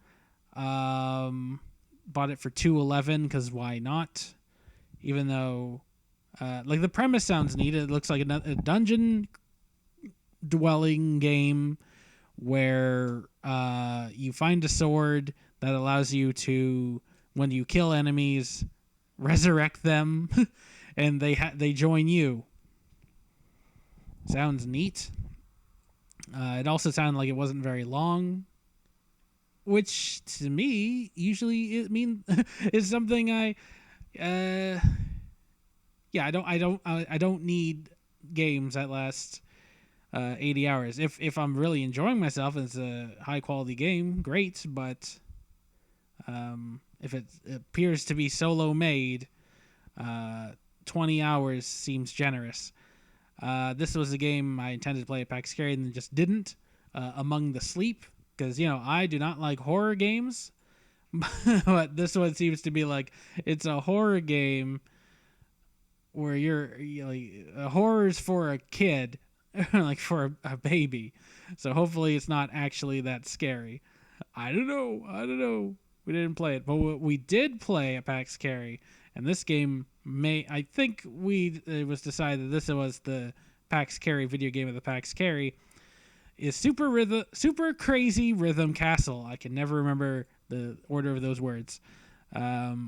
Bought it for $211 because why not? Even though, like, the premise sounds neat. It looks like a dungeon dwelling game where you find a sword that allows you to, when you kill enemies, resurrect them, and they join you. Sounds neat. It also sounded like it wasn't very long, which to me usually is something I don't need games that last 80 hours. If I'm really enjoying myself and it's a high quality game, great, but if it appears to be solo made, 20 hours seems generous. This was a game I intended to play at PAX Kerry and just didn't. Among the Sleep, because, you know, I do not like horror games, but this one seems to be like, it's a horror game where you're like, horror's for a kid, like for a baby. So hopefully it's not actually that scary. I don't know. We didn't play it, but what we did play at PAX Kerry, and this game it was decided that this was the PAX Kerry video game of the PAX Kerry, is Super Crazy Rhythm Castle. I can never remember the order of those words,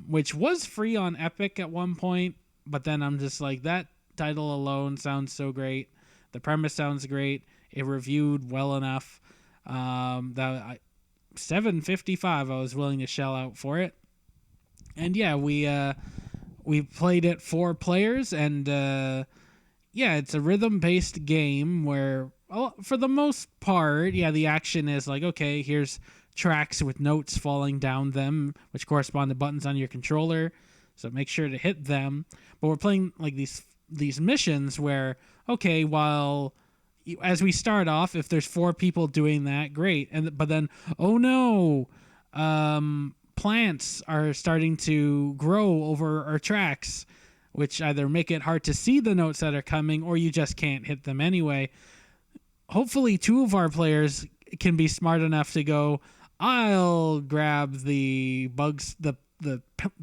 which was free on Epic at one point, but then I'm just like, that title alone sounds so great. The premise sounds great. It reviewed well enough that $7.55 I was willing to shell out for it. And yeah, we played it 4 players, and yeah, it's a rhythm-based game where, for the most part, yeah, the action is like, okay, here's tracks with notes falling down them, which correspond to buttons on your controller, so make sure to hit them. But we're playing like these missions where, okay, as we start off, if there's 4 people doing that, great, but then, oh no, plants are starting to grow over our tracks, which either make it hard to see the notes that are coming, or you just can't hit them anyway. Hopefully 2 of our players can be smart enough to go, I'll grab the bugs, the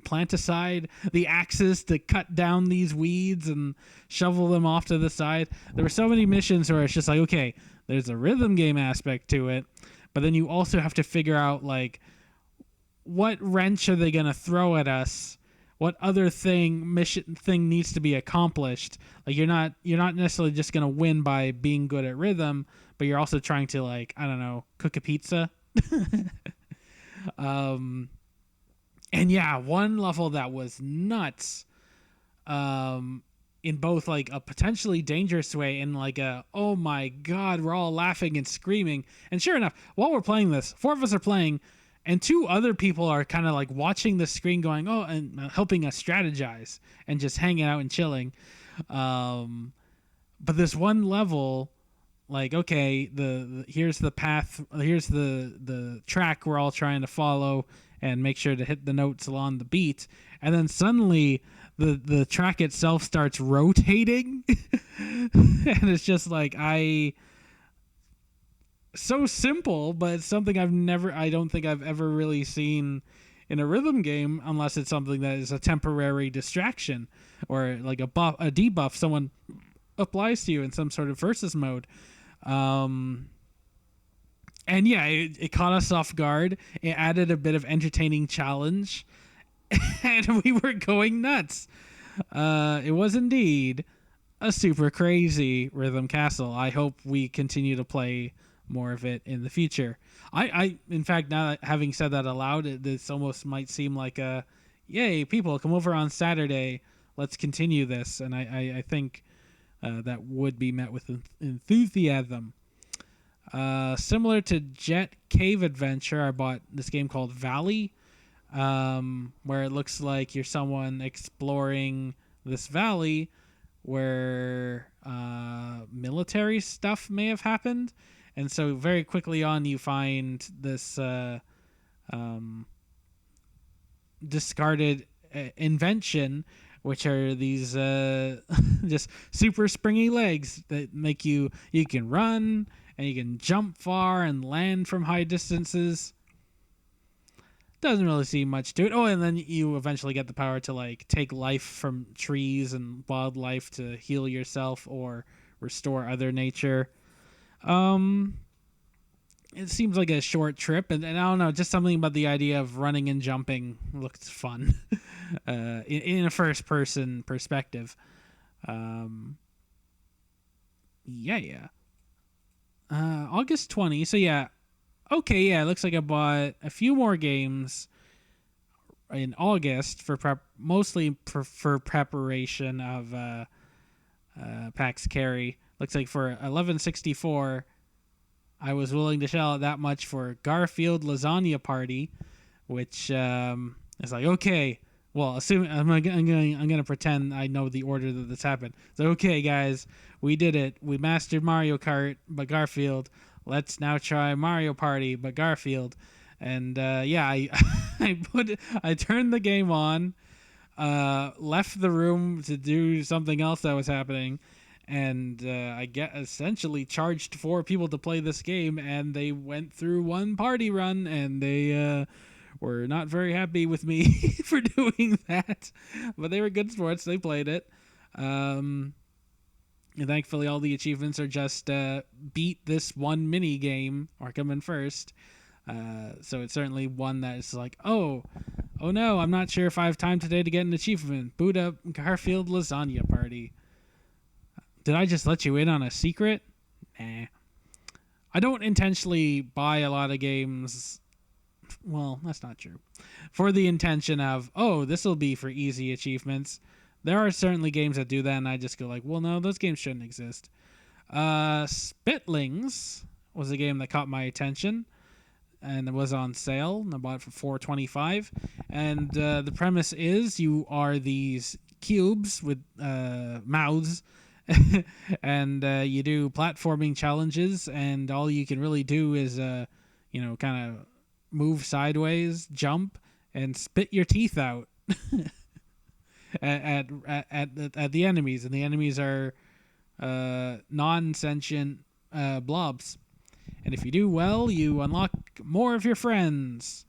planticide, the axes to cut down these weeds and shovel them off to the side. There were so many missions where it's just like, okay, there's a rhythm game aspect to it, but then you also have to figure out like what wrench are they gonna throw at us? What other mission thing needs to be accomplished? Like you're not necessarily just gonna win by being good at rhythm, but you're also trying to like, I don't know, cook a pizza. And yeah, one level that was nuts, in both like a potentially dangerous way and like a, oh my god, we're all laughing and screaming. And sure enough, while we're playing this, 4 of us are playing, and 2 other people are kind of like watching the screen going, oh, and helping us strategize and just hanging out and chilling. But this one level, like, okay, the here's the path, here's the track we're all trying to follow and make sure to hit the notes along the beat, and then suddenly the track itself starts rotating. And it's just like, so simple, but it's something I don't think I've ever really seen in a rhythm game, unless it's something that is a temporary distraction or like a debuff someone applies to you in some sort of versus mode. And yeah, it caught us off guard. It added a bit of entertaining challenge, and we were going nuts. It was indeed a super crazy Rhythm Castle. I hope we continue to play more of it in the future. In fact, now that having said that aloud, this almost might seem like a, yay, people, come over on Saturday. Let's continue this. And I think that would be met with enthusiasm. Similar to Jet Cave Adventure, I bought this game called Valley, where it looks like you're someone exploring this valley where military stuff may have happened. And so very quickly on, you find this discarded invention, which are these just super springy legs that make you can run and you can jump far and land from high distances. Doesn't really seem much to it. Oh, and then you eventually get the power to like take life from trees and wildlife to heal yourself or restore other nature. It seems like a short trip, and I don't know, just something about the idea of running and jumping looks fun. In a first person perspective. August 20. So yeah. Okay, yeah, it looks like I bought a few more games in August for mostly for preparation of PAX Kerry. Looks like for 1164, I was willing to shell out that much for Garfield Lasagna Party, which is like, okay, well, assuming I'm gonna pretend I know the order that this happened. So okay, guys, we did it. We mastered Mario Kart, but Garfield. Let's now try Mario Party, but Garfield. And I I turned the game on, left the room to do something else that was happening, and I get essentially charged 4 people to play this game, and they went through one party run, and they were not very happy with me for doing that. But they were good sports. They played it. And thankfully, all the achievements are just beat this one mini game or come in first. So it's certainly one that is like, oh no, I'm not sure if I have time today to get an achievement. Boot up Garfield Lasagna Party. Did I just let you in on a secret? Nah. I don't intentionally buy a lot of games. Well, that's not true. For the intention of, oh, this will be for easy achievements. There are certainly games that do that, and I just go like, well, no, those games shouldn't exist. Spitlings was a game that caught my attention, and it was on sale, and I bought it for $4.25. And the premise is you are these cubes with mouths, and you do platforming challenges, and all you can really do is, kind of move sideways, jump, and spit your teeth out. At the enemies, and the enemies are non-sentient blobs, and if you do well, you unlock more of your friends.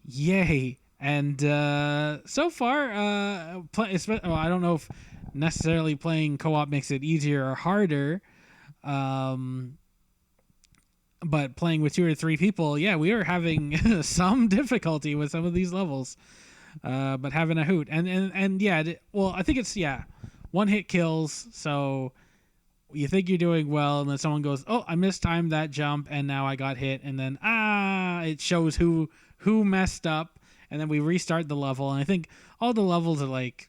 Yay. And so far, I don't know if necessarily playing co-op makes it easier or harder, but playing with 2 or 3 people, yeah, we are having some difficulty with some of these levels, but having a hoot. And yeah, well, I think it's, yeah, one hit kills, so you think you're doing well, and then someone goes, oh, I mistimed that jump, and now I got hit, and then, it shows who messed up, and then we restart the level, and I think all the levels are like,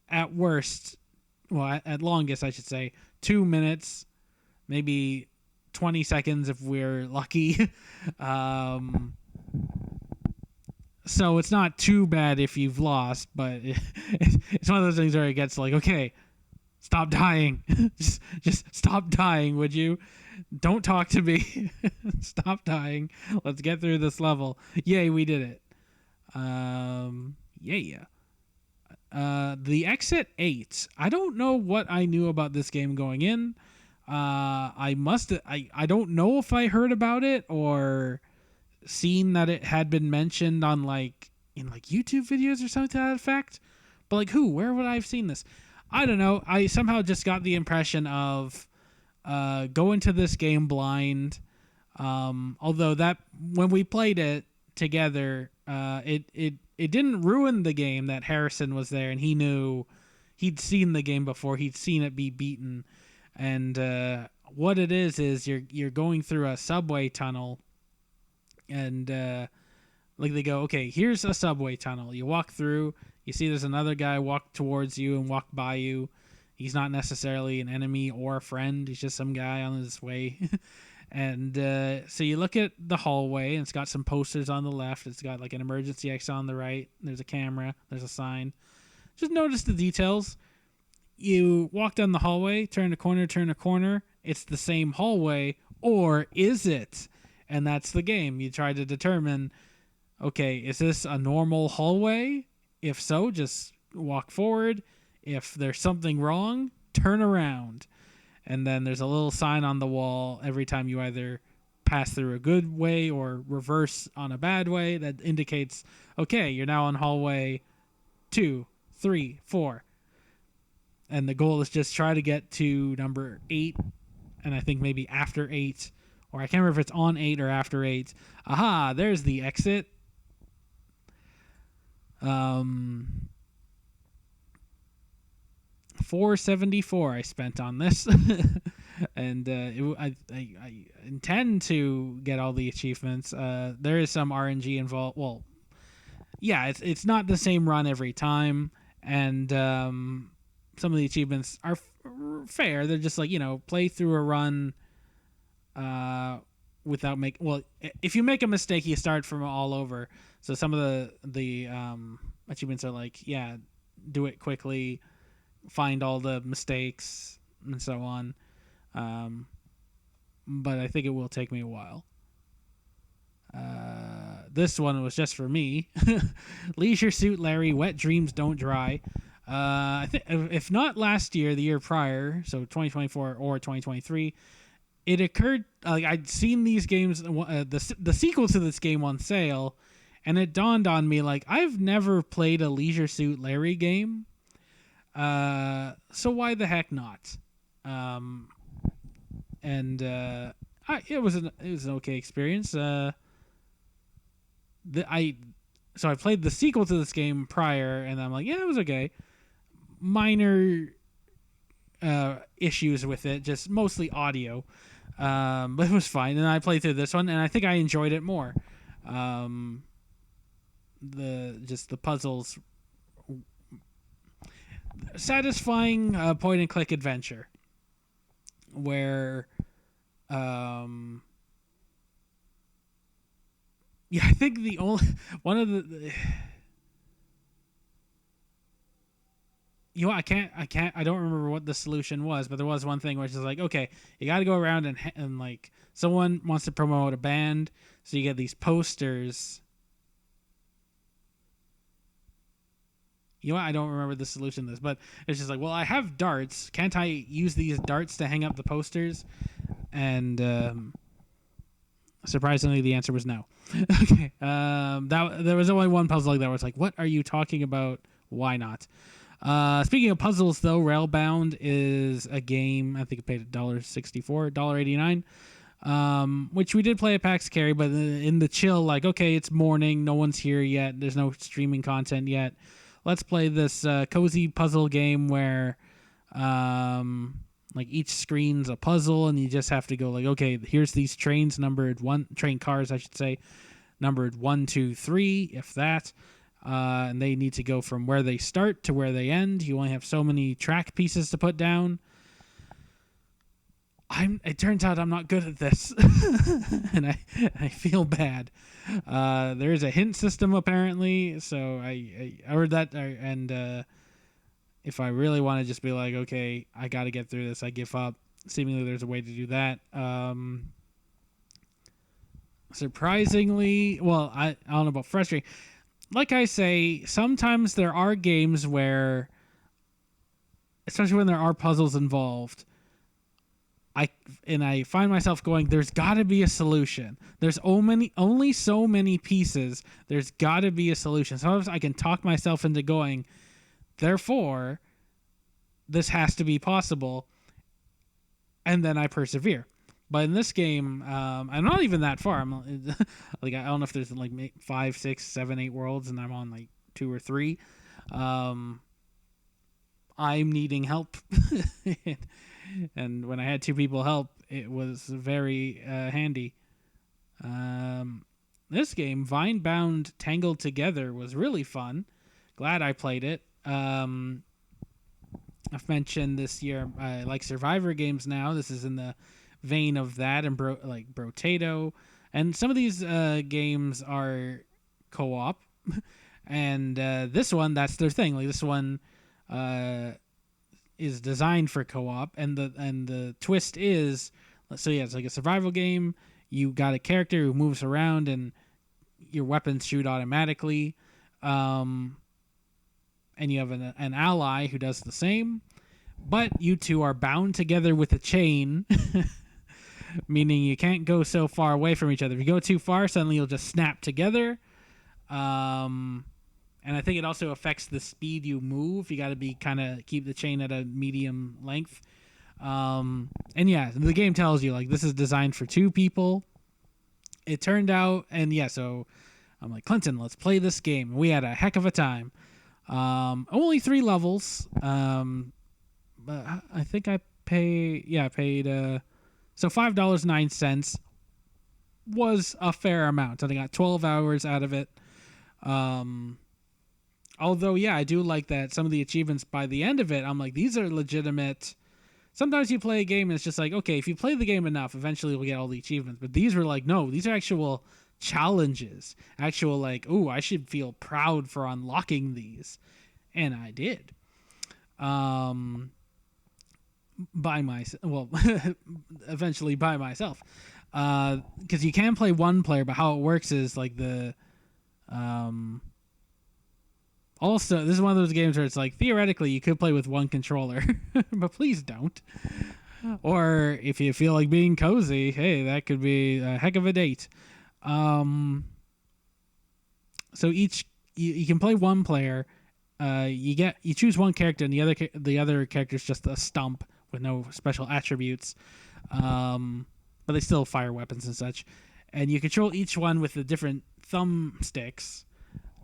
at worst, well, at longest, I should say, 2 minutes, maybe 20 seconds if we're lucky. So it's not too bad if you've lost, but it's one of those things where it gets like, okay, stop dying. just stop dying, would you? Don't talk to me. Stop dying. Let's get through this level. Yay, we did it. Yeah. The Exit 8. I don't know what I knew about this game going in. I don't know if I heard about it or seen that it had been mentioned on in YouTube videos or something to that effect. But where would I have seen this? I don't know. I somehow just got the impression of go into this game blind. Although that when we played it together, it didn't ruin the game that Harrison was there and he knew he'd seen the game before. He'd seen it be beaten, and what it is you're going through a subway tunnel, and they go, okay, here's a subway tunnel. You walk through. You see there's another guy walk towards you and walk by you. He's not necessarily an enemy or a friend. He's just some guy on his way. And so you look at the hallway, and it's got some posters on the left. It's got an emergency exit on the right. There's a camera. There's a sign. Just notice the details. You walk down the hallway, turn a corner. It's the same hallway, or is it? And that's the game. You try to determine, okay, is this a normal hallway? If so, just walk forward. If there's something wrong, turn around. And then there's a little sign on the wall every time you either pass through a good way or reverse on a bad way that indicates, okay, you're now on hallway 2, 3, 4. And the goal is just try to get to number 8, and I think maybe after 8, or I can't remember if it's on 8 or after 8. Aha, there's the exit. $4.74 I spent on this, and I intend to get all the achievements. There is some RNG involved. Well, yeah, it's not the same run every time, and some of the achievements are fair. They're just play through a run without making. Well, if you make a mistake, you start from all over. So some of the achievements are do it quickly, find all the mistakes, and so on. But I think it will take me a while. This one was just for me. Leisure Suit Larry, Wet Dreams Don't Dry. I think if not last year, the year prior, so 2024 or 2023, it occurred I'd seen these games, the sequel to this game on sale, and it dawned on me I've never played a Leisure Suit Larry game. So why the heck not? It was an okay experience. So I played the sequel to this game prior, and I'm it was okay. Minor issues with it, just mostly audio, but it was fine. And I played through this one, and I think I enjoyed it more. The puzzles, satisfying point and click adventure, where I think the only one of the I don't remember what the solution was, but there was one thing which is okay, you got to go around and someone wants to promote a band, so you get these posters. I don't remember the solution to this, but it's just well, I have darts. Can't I use these darts to hang up the posters? And surprisingly, the answer was no. Okay. There was only one puzzle like that where it's like, what are you talking about? Why not? Speaking of puzzles, though, Railbound is a game. I think I paid $1.64, $1.89. Which we did play at PAX Kerry, but in the chill, like, okay, it's morning, no one's here yet, there's no streaming content yet. Let's play this cozy puzzle game where, like, each screen's a puzzle, and you just have to go like, okay, here's these trains train cars, I should say, numbered 1, 2, 3, if that. And they need to go from where they start to where they end. You only have so many track pieces to put down. It turns out I'm not good at this, and I feel bad. There is a hint system apparently, so I heard that, and if I really want to just be like, okay, I got to get through this, I give up. Seemingly, there's a way to do that. Surprisingly, well, I don't know about frustrating. Like I say, sometimes there are games where, especially when there are puzzles involved, I find myself going, there's got to be a solution. There's only so many pieces. There's got to be a solution. Sometimes I can talk myself into going, therefore, this has to be possible, and then I persevere. But in this game, I'm not even that far. I'm like, I don't know if there's like 5, 6, 7, 8 worlds, and I'm on like 2 or 3. I'm needing help. And when I had 2 people help, it was very handy. This game, Vinebound Tangled Together, was really fun. Glad I played it. I've mentioned this year I like Survivor games now. This is in the vein of that, and Brotato. And some of these games are co-op. And this one, that's their thing. Like, this one is designed for co-op, and the twist is, so yeah, it's like a survival game. You got a character who moves around, and your weapons shoot automatically, and you have an ally who does the same, but you two are bound together with a chain, meaning you can't go so far away from each other. If you go too far, suddenly you'll just snap together. And I think it also affects the speed you move. You got to be keep the chain at a medium length. And yeah, the game tells you, like, this is designed for 2 people. It turned out, and yeah, so I'm like, Clinton, let's play this game. We had a heck of a time. Only 3 levels. But I think I paid so $5.09 was a fair amount. And I got 12 hours out of it. Although, yeah, I do like that some of the achievements by the end of it, I'm like, these are legitimate. Sometimes you play a game and it's just like, okay, if you play the game enough, eventually we'll get all the achievements. But these were like, no, these are actual challenges. Actual, like, ooh, I should feel proud for unlocking these. And I did. Eventually by myself. Because you can play one player, but how it works is like also, this is one of those games where it's like, theoretically, you could play with one controller, but please don't. Or if you feel like being cozy, hey, that could be a heck of a date. So you can play one player. You choose one character, and the other character is just a stump with no special attributes. But they still fire weapons and such. And you control each one with the different thumbsticks.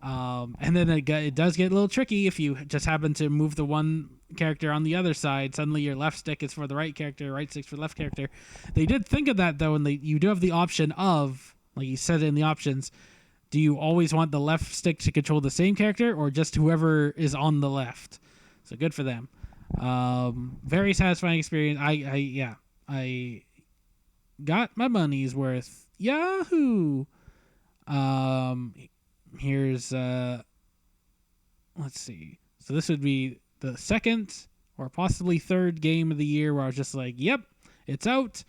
And then it does get a little tricky if you just happen to move the one character on the other side. Suddenly your left stick is for the right character, right stick for the left character. They did think of that, though, and you do have the option of, like you said in the options, do you always want the left stick to control the same character or just whoever is on the left? So good for them. Very satisfying experience. I got my money's worth. Yahoo! Here's let's see. So this would be the second or possibly third game of the year where I was just like, yep, it's out.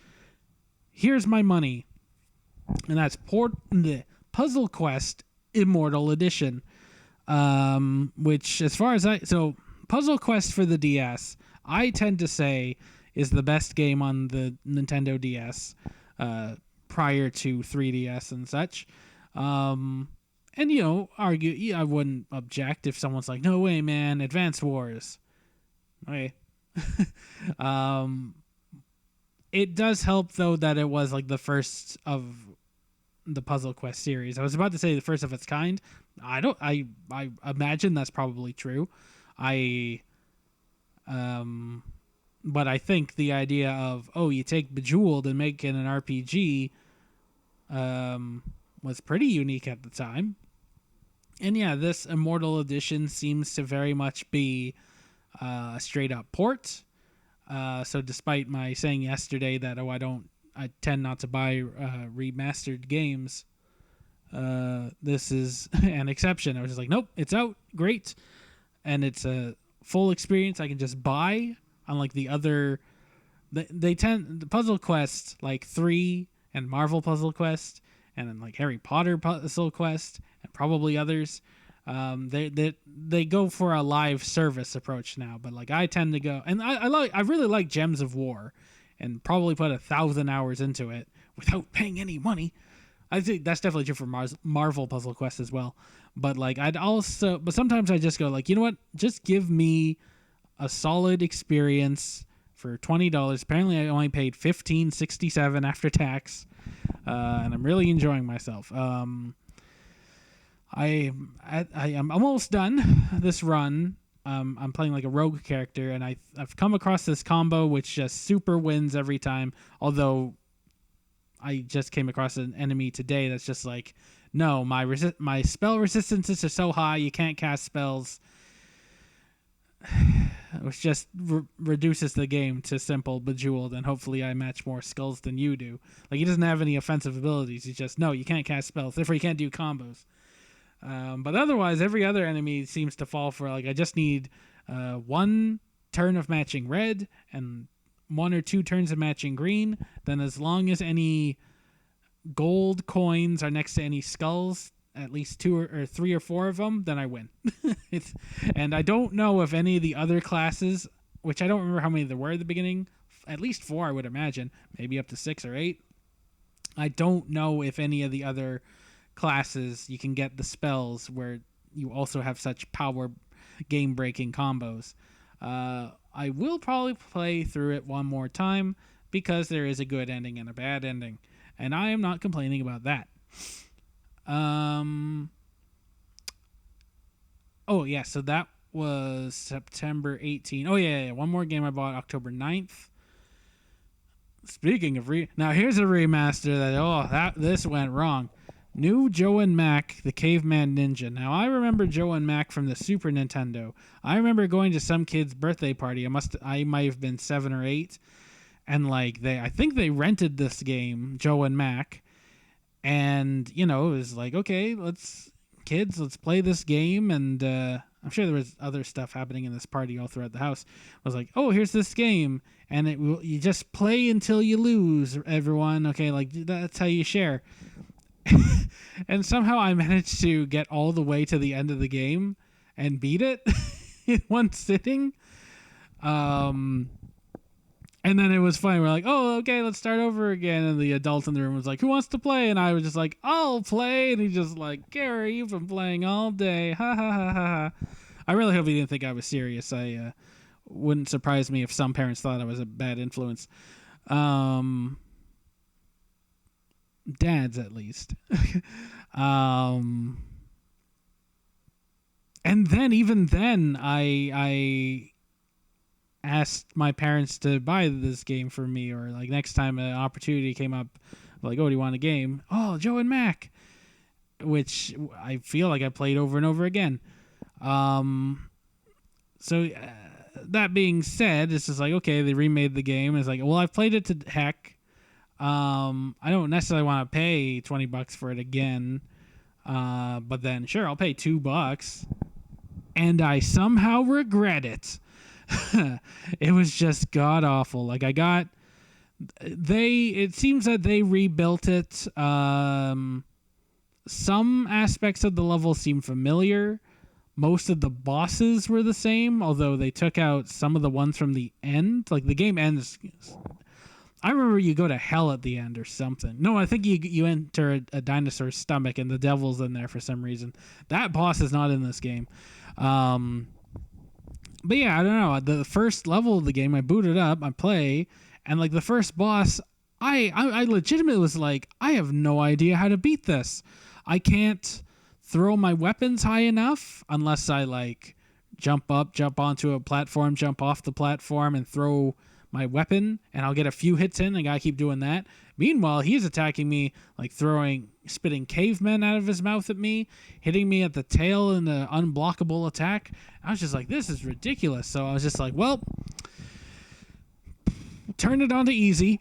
Here's my money. And that's Puzzle Quest Immortal Edition. Which, as far as so Puzzle Quest for the DS, I tend to say is the best game on the Nintendo DS prior to 3DS and such. And, I wouldn't object if someone's like, no way, man, Advance Wars. Okay. It does help, though, that it was like the first of the Puzzle Quest series. I was about to say the first of its kind. I imagine that's probably true. But I think the idea of, you take Bejeweled and make it an RPG was pretty unique at the time. And yeah, this Immortal Edition seems to very much be a straight up port. So despite my saying yesterday that, I tend not to buy remastered games, this is an exception. I was just like, nope, it's out, great. And it's a full experience I can just buy, unlike the other. The Puzzle Quest, like 3 and Marvel Puzzle Quest, and then like Harry Potter Puzzle Quest, and probably others. They go for a live service approach now, but like I tend to go, and I really like Gems of War, and probably put 1,000 hours into it without paying any money. I think that's definitely true for Marvel Puzzle Quest as well. But like but sometimes I just go like, you know what? Just give me a solid experience for $20. Apparently, I only paid $15.67 after tax, and I'm really enjoying myself. I am almost done this run. I'm playing like a rogue character, and I've come across this combo which just super wins every time. Although I just came across an enemy today that's just like, no, my spell resistances are so high you can't cast spells, which just reduces the game to simple Bejeweled, and hopefully I match more skulls than you do. Like, he doesn't have any offensive abilities. He's just, no, you can't cast spells, therefore you can't do combos. But otherwise, every other enemy seems to fall for, like, I just need one turn of matching red and 1 or 2 turns of matching green. Then as long as any gold coins are next to any skulls, at least 2 or 3 or 4 of them, then I win. And I don't know if any of the other classes, which I don't remember how many there were at the beginning, at least 4 I would imagine, maybe up to 6 or 8. I don't know if any of the other classes you can get the spells where you also have such power game breaking combos. I will probably play through it one more time because there is a good ending and a bad ending, and I am not complaining about that. So that was September 18. One more game I bought October 9th. Speaking of now here's a remaster that this went wrong. New Joe and Mac, the Caveman Ninja. Now, I remember Joe and Mac from the Super Nintendo. I remember going to some kid's birthday party. I might have been 7 or 8. And, like, I think they rented this game, Joe and Mac. And, it was like, okay, let's play this game. And I'm sure there was other stuff happening in this party all throughout the house. I was like, oh, here's this game. And you just play until you lose, everyone. Okay, like, that's how you share. And somehow I managed to get all the way to the end of the game and beat it in one sitting. And then it was funny. We're like, oh, okay, let's start over again. And the adult in the room was like, who wants to play? And I was just like, I'll play. And he's just like, Kerry, you've been playing all day. Ha, ha, ha, ha, ha. I really hope he didn't think I was serious. I wouldn't surprise me if some parents thought I was a bad influence. Dads, at least. And then, even then, I asked my parents to buy this game for me, or like next time an opportunity came up, like, oh, do you want a game? Oh, Joe and Mac, which I feel like I played over and over again. So that being said, it's just like, okay, they remade the game. It's like, well, I've played it to heck. I don't necessarily want to pay $20 for it again. But then sure, I'll pay $2, and I somehow regret it. It was just god awful. Like, it seems that they rebuilt it. Some aspects of the level seem familiar, most of the bosses were the same, although they took out some of the ones from the end. Like the game ends. I remember you go to hell at the end or something. No, I think you enter a dinosaur's stomach and the devil's in there for some reason. That boss is not in this game. But yeah, I don't know. The first level of the game, I boot it up, I play, and like the first boss, I legitimately was like, I have no idea how to beat this. I can't throw my weapons high enough unless I like jump onto a platform, jump off the platform, and throw my weapon, and I'll get a few hits in. I gotta keep doing that. Meanwhile, he's attacking me, like spitting cavemen out of his mouth at me, hitting me at the tail in the unblockable attack. I was just like, this is ridiculous. So I was just like, well, turn it on to easy.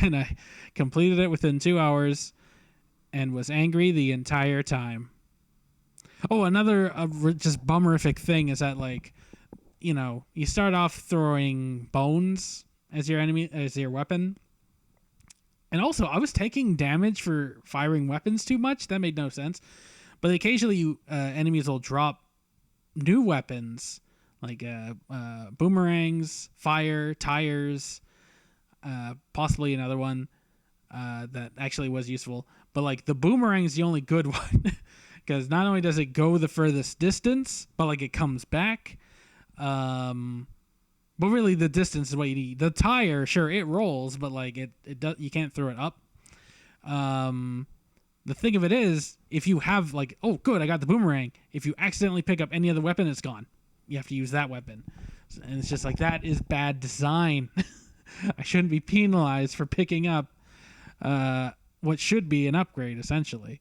And I completed it within 2 hours and was angry the entire time. Oh, another just bummerific thing is that, like, you start off throwing bones as your weapon. And also, I was taking damage for firing weapons too much. That made no sense. But occasionally, enemies will drop new weapons, like boomerangs, fire, tires, possibly another one that actually was useful. But like the boomerang is the only good one, because not only does it go the furthest distance, but like it comes back. But really the distance is what you need. The tire, sure, it rolls, but like it does, you can't throw it up. The thing of it is, if you have like, oh good, I got the boomerang, if you accidentally pick up any other weapon, it's gone. You have to use that weapon. And it's just like, that is bad design. I shouldn't be penalized for picking up what should be an upgrade, essentially.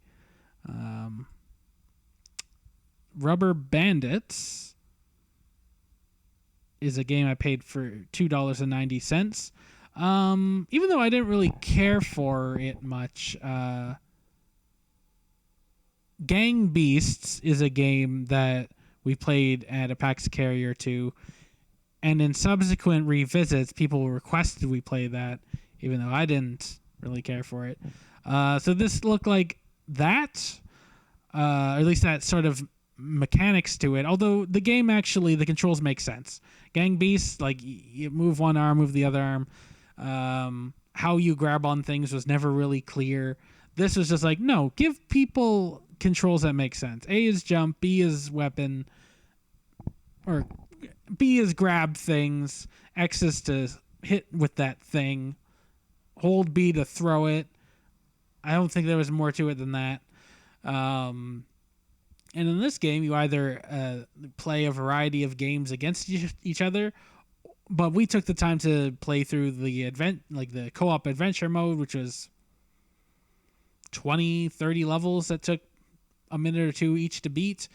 Rubber Bandits is a game I paid for $2.90. Even though I didn't really care for it much, Gang Beasts is a game that we played at a PAX Kerry or two, and in subsequent revisits, people requested we play that, even though I didn't really care for it. So this looked like that, or at least that sort of mechanics to it, although the game actually, the controls make sense. Gang Beasts, like, you move one arm, move the other arm. How you grab on things was never really clear. This was just like, no, give people controls that make sense. A is jump, B is weapon, or B is grab things, X is to hit with that thing, hold B to throw it. I don't think there was more to it than that. And in this game, you either play a variety of games against each other, but we took the time to play through the co-op adventure mode, which was 20, 30 levels that took a minute or two each to beat,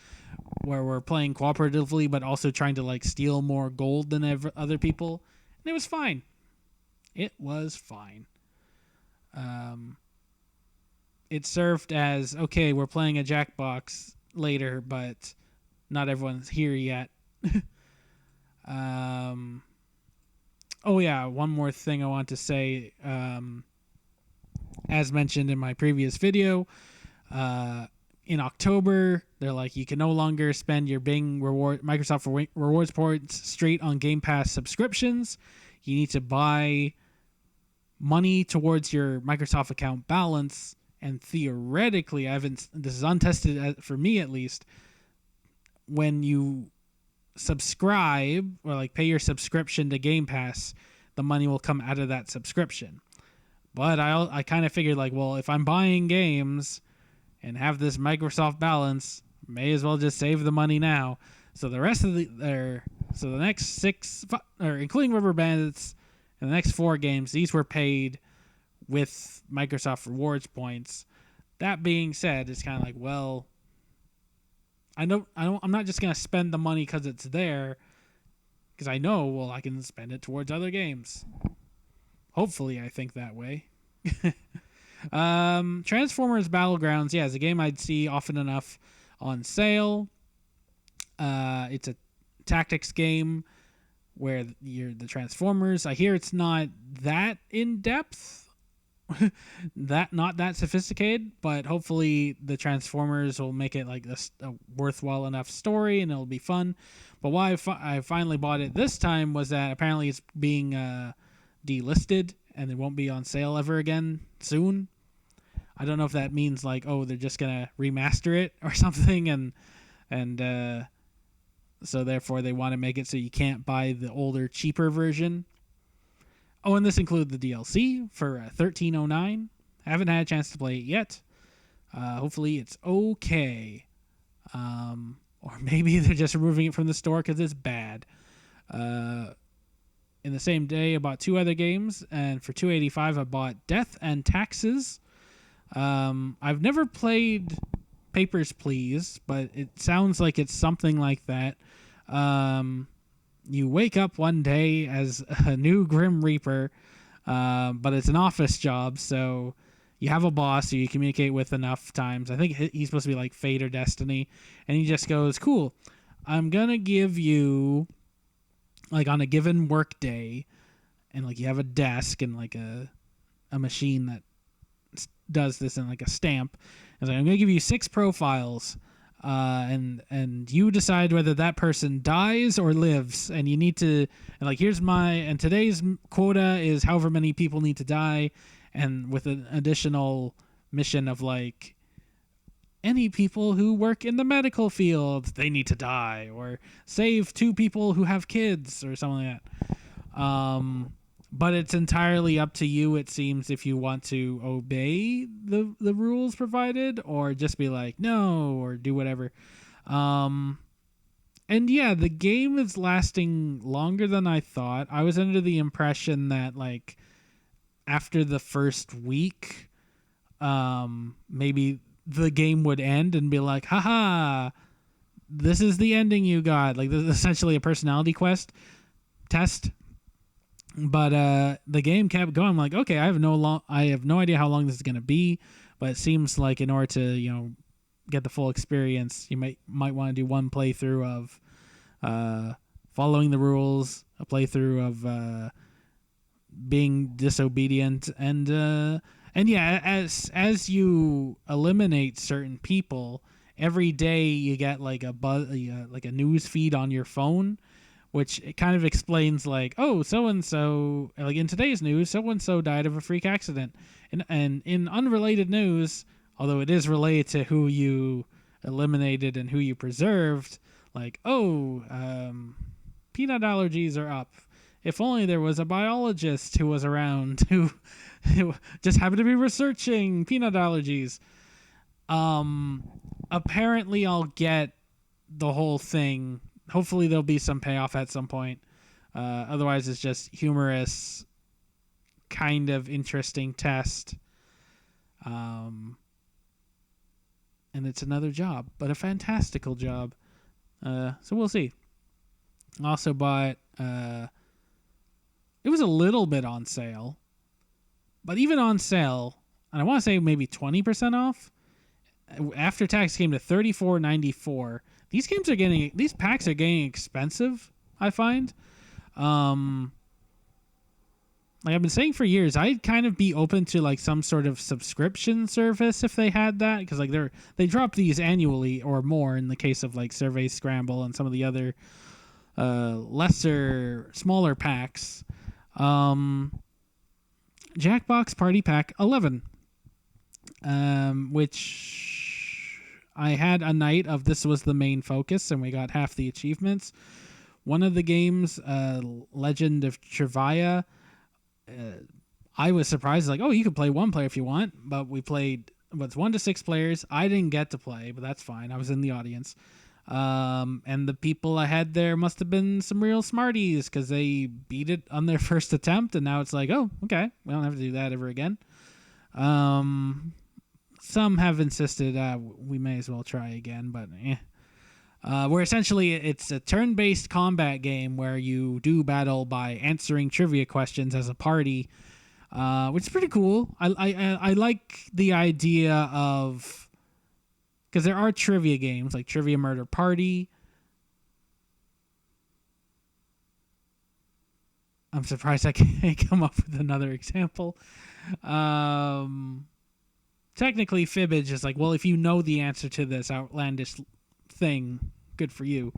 where we're playing cooperatively, but also trying to like steal more gold than other people. And it was fine. It was fine. It served as, okay, we're playing a Jackbox later, but not everyone's here yet. Oh yeah, one more thing I want to say. As mentioned in my previous video, in October, they're like, you can no longer spend your Microsoft Rewards points straight on Game Pass subscriptions. You need to buy money towards your Microsoft account balance. And theoretically, this is untested for me at least, when you subscribe or like pay your subscription to Game Pass, the money will come out of that subscription. But I kind of figured, like, well, if I'm buying games and have this Microsoft balance, may as well just save the money now. So the rest of the next 6, or including Rubber Bandits, and the next 4 games, these were paid with Microsoft Rewards points. That being said, it's kind of like, well, I'm not just gonna spend the money because it's there, because I know, well, I can spend it towards other games. Hopefully, I think that way. Transformers Battlegrounds, yeah, is a game I'd see often enough on sale. It's a tactics game where you're the Transformers. I hear it's not that in depth. that not that sophisticated, but hopefully the Transformers will make it like a worthwhile enough story and it'll be fun. But why I finally bought it this time was that apparently it's being delisted and it won't be on sale ever again soon. I don't know if that means like, oh, they're just gonna remaster it or something, and so therefore they want to make it so you can't buy the older, cheaper version. Oh, and this includes the DLC for $13.09. Haven't had a chance to play it yet. Hopefully it's okay. Or maybe they're just removing it from the store because it's bad. In the same day, I bought 2 other games, and for $2.85, I bought Death and Taxes. I've never played Papers, Please, but it sounds like it's something like that. You wake up one day as a new Grim Reaper, but it's an office job, so you have a boss who you communicate with enough times. I think he's supposed to be like fate or destiny, and he just goes, cool, I'm going to give you, like on a given work day, and like you have a desk and like a machine that does this in like a stamp. And like, I'm going to give you 6 profiles, and you decide whether that person dies or lives, and you need to, and like and today's quota is however many people need to die, and with an additional mission of like any people who work in the medical field, they need to die, or save 2 people who have kids or something like that. But it's entirely up to you, it seems, if you want to obey the rules provided or just be like, no, or do whatever. And yeah, the game is lasting longer than I thought. I was under the impression that, like, after the first week, maybe the game would end and be like, haha, this is the ending you got. Like, this is essentially a personality test. But the game kept going. I'm like, okay, I have no idea how long this is gonna be, but it seems like in order to get the full experience, you might want to do one playthrough of following the rules, a playthrough of being disobedient, and yeah, as you eliminate certain people every day, you get like like a news feed on your phone, which it kind of explains like, oh, so-and-so, like in today's news, so-and-so died of a freak accident. And in unrelated news, although it is related to who you eliminated and who you preserved, like, oh, peanut allergies are up. If only there was a biologist who was around who just happened to be researching peanut allergies. Apparently I'll get the whole thing. Hopefully there'll be some payoff at some point. Otherwise it's just humorous, kind of interesting test. And it's another job, but a fantastical job. So we'll see. Also bought, it was a little bit on sale, but even on sale, and I want to say maybe 20% off, after tax came to $34.94. These packs are getting expensive, I find. Like I've been saying for years, I'd kind of be open to like some sort of subscription service if they had that, because like they drop these annually or more in the case of like Survey Scramble and some of the other smaller packs. Jackbox Party Pack 11, which I had a night of. This was the main focus, and we got half the achievements. One of the games, Legend of Trivia, I was surprised, like, oh, you could play 1 player if you want, but we played, what's 1 to 6 players. I didn't get to play, but that's fine. I was in the audience. And the people I had there must have been some real smarties, because they beat it on their first attempt, and now it's like, oh, okay, we don't have to do that ever again. Some have insisted we may as well try again, but where essentially it's a turn-based combat game where you do battle by answering trivia questions as a party, which is pretty cool. I like the idea of, because there are trivia games like Trivia Murder Party. I'm surprised I can't come up with another example. Technically, fibbage is like, well, if you know the answer to this outlandish thing, good for you.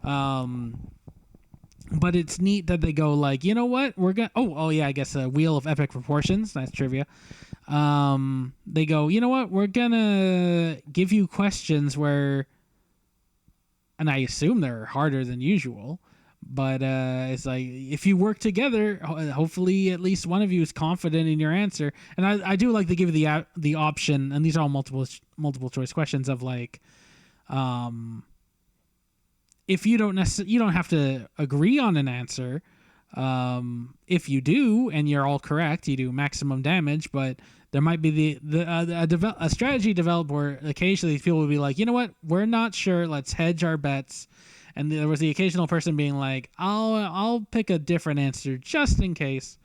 But it's neat that they go like, you know what, we're gonna. Oh yeah, I guess a wheel of epic proportions. That's trivia. They go, you know what, we're gonna give you questions where, and I assume they're harder than usual. But it's like if you work together, hopefully at least one of you is confident in your answer. And I do like to give you the option, and these are all multiple choice questions of like, if you don't have to agree on an answer. If you do and you're all correct, you do maximum damage. But there might be a strategy developed where occasionally people will be like, you know what, we're not sure. Let's hedge our bets. And there was the occasional person being like, I'll pick a different answer just in case.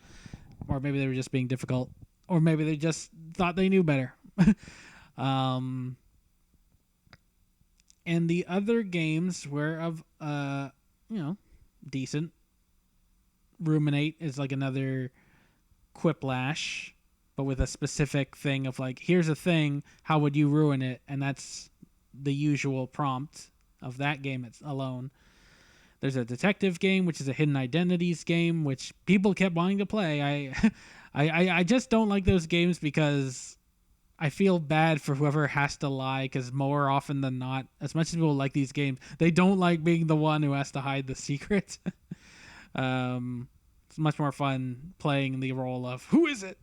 Or maybe they were just being difficult. Or maybe they just thought they knew better. And the other games were of, decent. Ruminate is like another quiplash, but with a specific thing of like, here's a thing, how would you ruin it? And that's the usual prompt of that game alone. There's a detective game, which is a hidden identities game, which people kept wanting to play. I just don't like those games because I feel bad for whoever has to lie, because more often than not, as much as people like these games, they don't like being the one who has to hide the secret. It's much more fun playing the role of, who is it?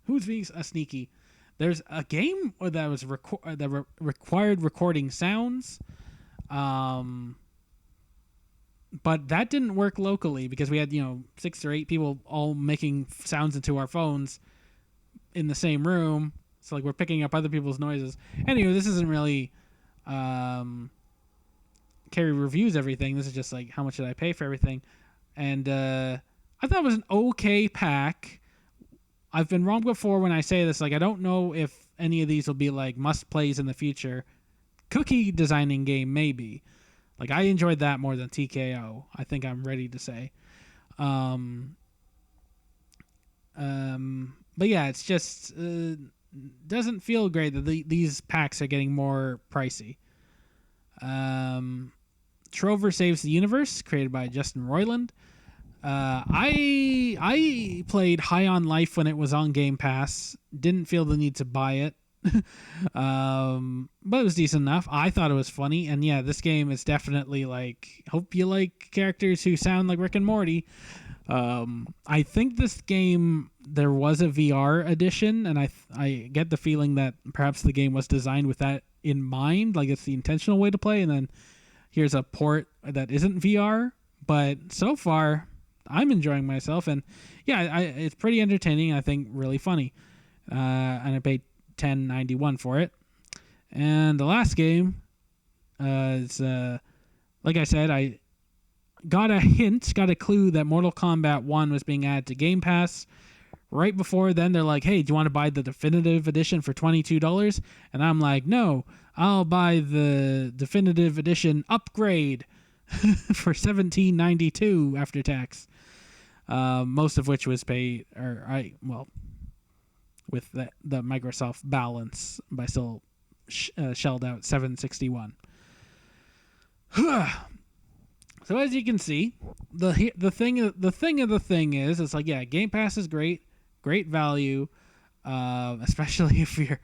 Who's being a sneaky? There's a game that was required recording sounds. But that didn't work locally because we had 6 or 8 people all making sounds into our phones in the same room. So like we're picking up other people's noises. Anyway, this isn't really Kerry reviews everything. This is just like, how much did I pay for everything? And I thought it was an okay pack. I've been wrong before when I say this. Like, I don't know if any of these will be like must plays in the future. Cookie designing game, maybe. Like, I enjoyed that more than TKO, I think I'm ready to say. But yeah, it's just doesn't feel great that these packs are getting more pricey. Trover Saves the Universe, created by Justin Roiland. I played High on Life when it was on Game Pass. Didn't feel the need to buy it. But it was decent enough. I thought it was funny, and yeah, this game is definitely like, hope you like characters who sound like Rick and Morty. I think this game, there was a VR edition, and I get the feeling that perhaps the game was designed with that in mind, like it's the intentional way to play, and then here's a port that isn't VR. But so far, I'm enjoying myself, and yeah, it's pretty entertaining. I think really funny, and I paid $10.91 for it. And the last game is, like I said, I got a clue that Mortal Kombat 1 was being added to Game Pass. Right before then, they're like, hey, do you want to buy the definitive edition for $22? And I'm like, no, I'll buy the definitive edition upgrade for $17.92 after tax. Most of which was paid, with the Microsoft balance, but I still shelled out $7.61. So as you can see, the thing is, it's like, yeah, Game Pass is great value, especially if you're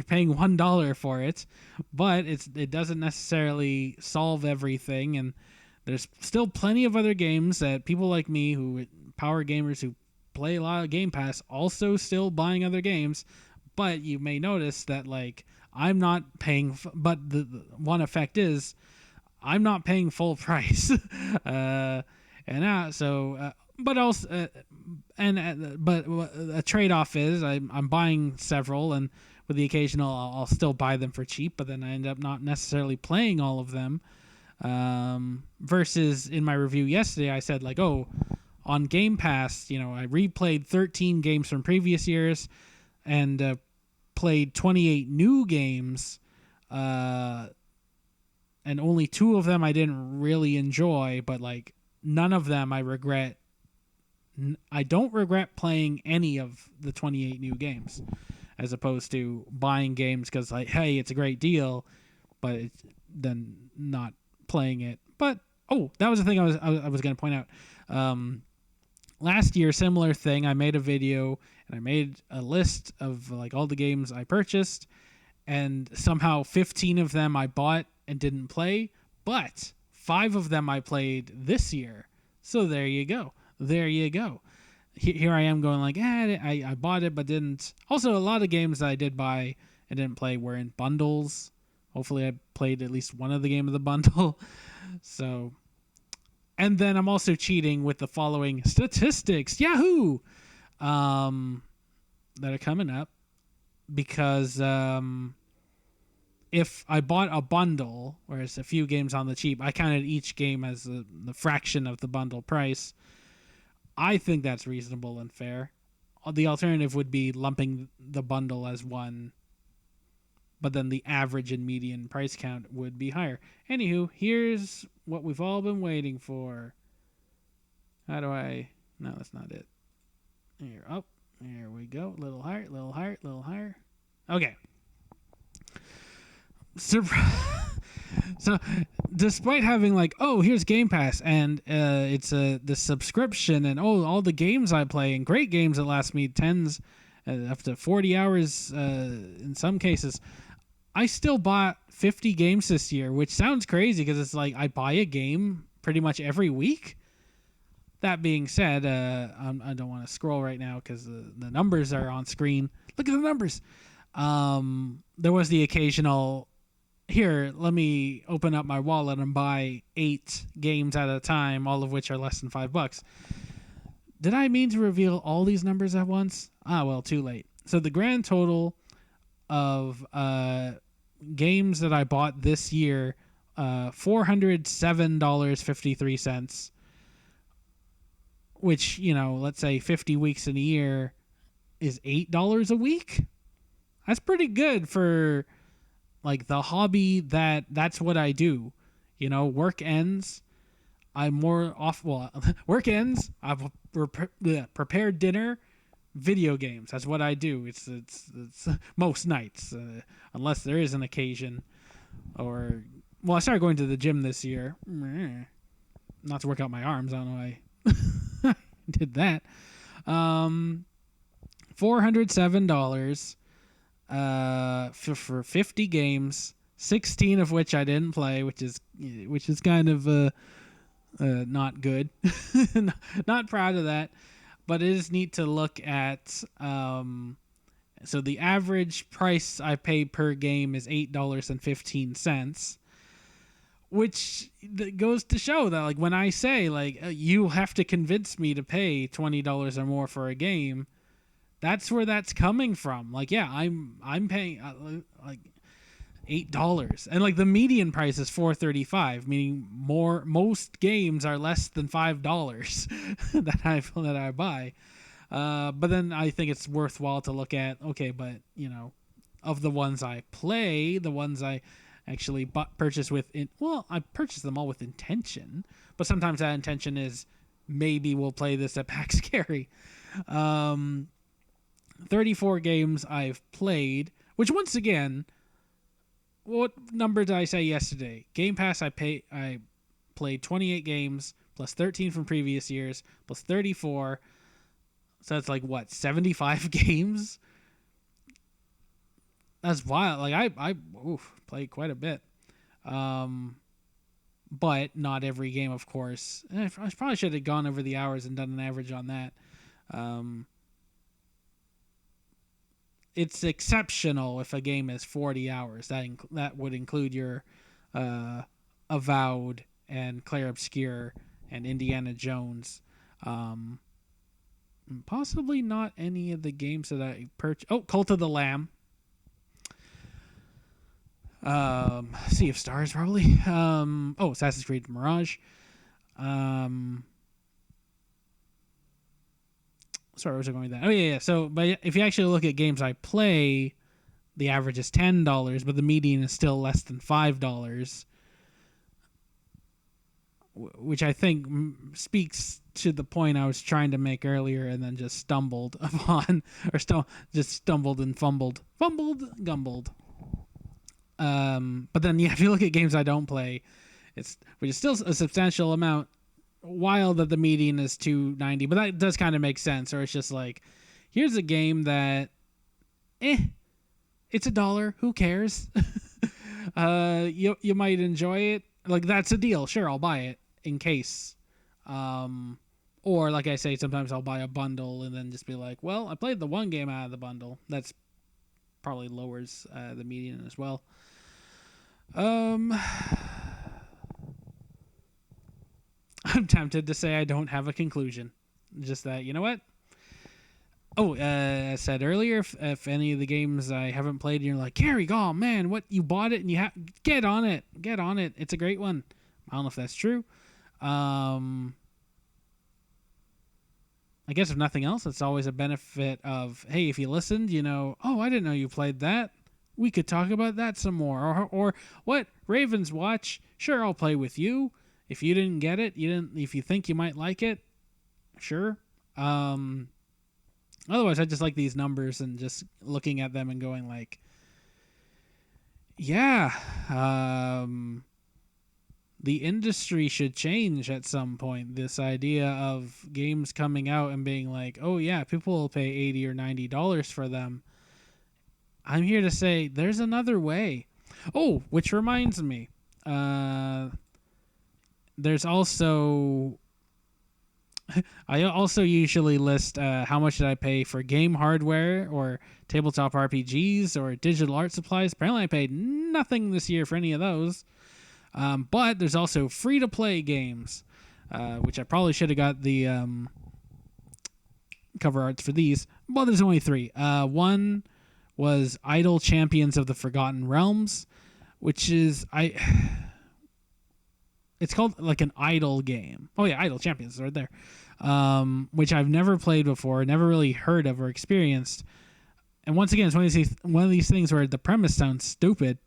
paying $1 for it, but it doesn't necessarily solve everything, and there's still plenty of other games that people like me, who power gamers who play a lot of Game Pass, also still buying other games. But you may notice that, like, I'm not paying, but the one effect is I'm not paying full price. But a trade-off is I'm buying several, and with the occasional I'll still buy them for cheap, but then I end up not necessarily playing all of them. Versus in my review yesterday, I said like, oh, on Game Pass, I replayed 13 games from previous years and played 28 new games, and only 2 of them I didn't really enjoy, but like none of them I regret I don't regret playing any of the 28 new games, as opposed to buying games because like, hey, it's a great deal, but then not playing it. But that was the thing I was going to point out. Last year, similar thing. I made a video and I made a list of like all the games I purchased, and somehow 15 of them I bought and didn't play, but 5 of them I played this year. So there you go. There you go. Here I am going like, I bought it but didn't. Also, a lot of games that I did buy and didn't play were in bundles. Hopefully I played at least one of the game of the bundle. So, and then I'm also cheating with the following statistics, Yahoo, that are coming up. Because if I bought a bundle, whereas a few games on the cheap, I counted each game as the fraction of the bundle price. I think that's reasonable and fair. The alternative would be lumping the bundle as one, but then the average and median price count would be higher. Anywho, here's what we've all been waiting for. How do I... No, that's not it. Here, up. There we go. Little higher, little higher, little higher. Okay. So, despite having like, here's Game Pass, and it's the subscription, and all the games I play, and great games that last me tens, up to 40 hours in some cases, I still bought 50 games this year, which sounds crazy because it's like I buy a game pretty much every week. That being said, I don't want to scroll right now because the numbers are on screen. Look at the numbers. There was the occasional, here, let me open up my wallet and buy 8 games at a time, all of which are less than $5. Did I mean to reveal all these numbers at once? Well, too late. So the grand total of games that I bought this year, $407.53. Which, let's say 50 weeks in a year is $8 a week. That's pretty good for like the hobby that's what I do. Work ends. I'm more off. Well, work ends. I've prepared dinner, video games. That's what I do. It's most nights, unless there is an occasion. I started going to the gym this year. Not to work out my arms. I don't know why I did that. $407 for 50 games, 16 of which I didn't play, which is kind of not good. Not proud of that, but it is neat to look at. So the average price I pay per game is $8.15. Which goes to show that, like, when I say, like, you have to convince me to pay $20 or more for a game, that's where that's coming from. Like, yeah, I'm paying like $8, and like the median price is $4.35, meaning most games are less than $5 that I buy. But then I think it's worthwhile to look at, okay, but of the ones I play, the ones I actually purchase with I purchase them all with intention, but sometimes that intention is maybe we'll play this at PAX Kerry. 34 games I've played, which once again, what number did I say yesterday? Game Pass I played 28 games plus 13 from previous years plus 34, so it's like what, 75 games? That's wild. Like I played quite a bit, but not every game, of course. I probably should have gone over the hours and done an average on that. It's exceptional if a game is 40 hours. That would include your Avowed and Clair Obscur and Indiana Jones. Possibly not any of the games that I purchased. Cult of the Lamb. Sea of Stars, probably. Assassin's Creed Mirage. Sorry, where was I going with that? Yeah. So, but if you actually look at games I play, the average is $10, but the median is still less than $5, which I think speaks to the point I was trying to make earlier, and then just stumbled upon, or just stumbled and gumbled. But then, yeah, if you look at games I don't play, which is still a substantial amount, while that the median is 290, but that does kind of make sense. Or it's just like, here's a game that, it's $1. Who cares? You might enjoy it. Like, that's a deal. Sure, I'll buy it in case. Or like I say, sometimes I'll buy a bundle and then just be like, well, I played the one game out of the bundle. That's probably lowers the median as well. I'm tempted to say I don't have a conclusion. Just that, you know what? Oh, I said earlier, if any of the games I haven't played, and you're like, Kerry, oh man, what, you bought it and you get on it. It's a great one. I don't know if that's true. I guess if nothing else, it's always a benefit of, hey, if you listened, oh, I didn't know you played that. We could talk about that some more. Or what? Ravens Watch? Sure, I'll play with you. If you didn't get it, if you think you might like it, sure. Otherwise, I just like these numbers and just looking at them and going like, yeah, the industry should change at some point. This idea of games coming out and being like, oh yeah, people will pay $80 or $90 for them. I'm here to say there's another way. Oh, which reminds me, there's also, I also usually list how much did I pay for game hardware or tabletop RPGs or digital art supplies. Apparently I paid nothing this year for any of those. But there's also free-to-play games, which I probably should have got the cover arts for these. Well, there's only 3. One was Idle Champions of the Forgotten Realms, which is it's called like an idle game. Oh yeah, Idle Champions is right there. Which I've never played before, never really heard of or experienced. And once again, it's one of these things where the premise sounds stupid,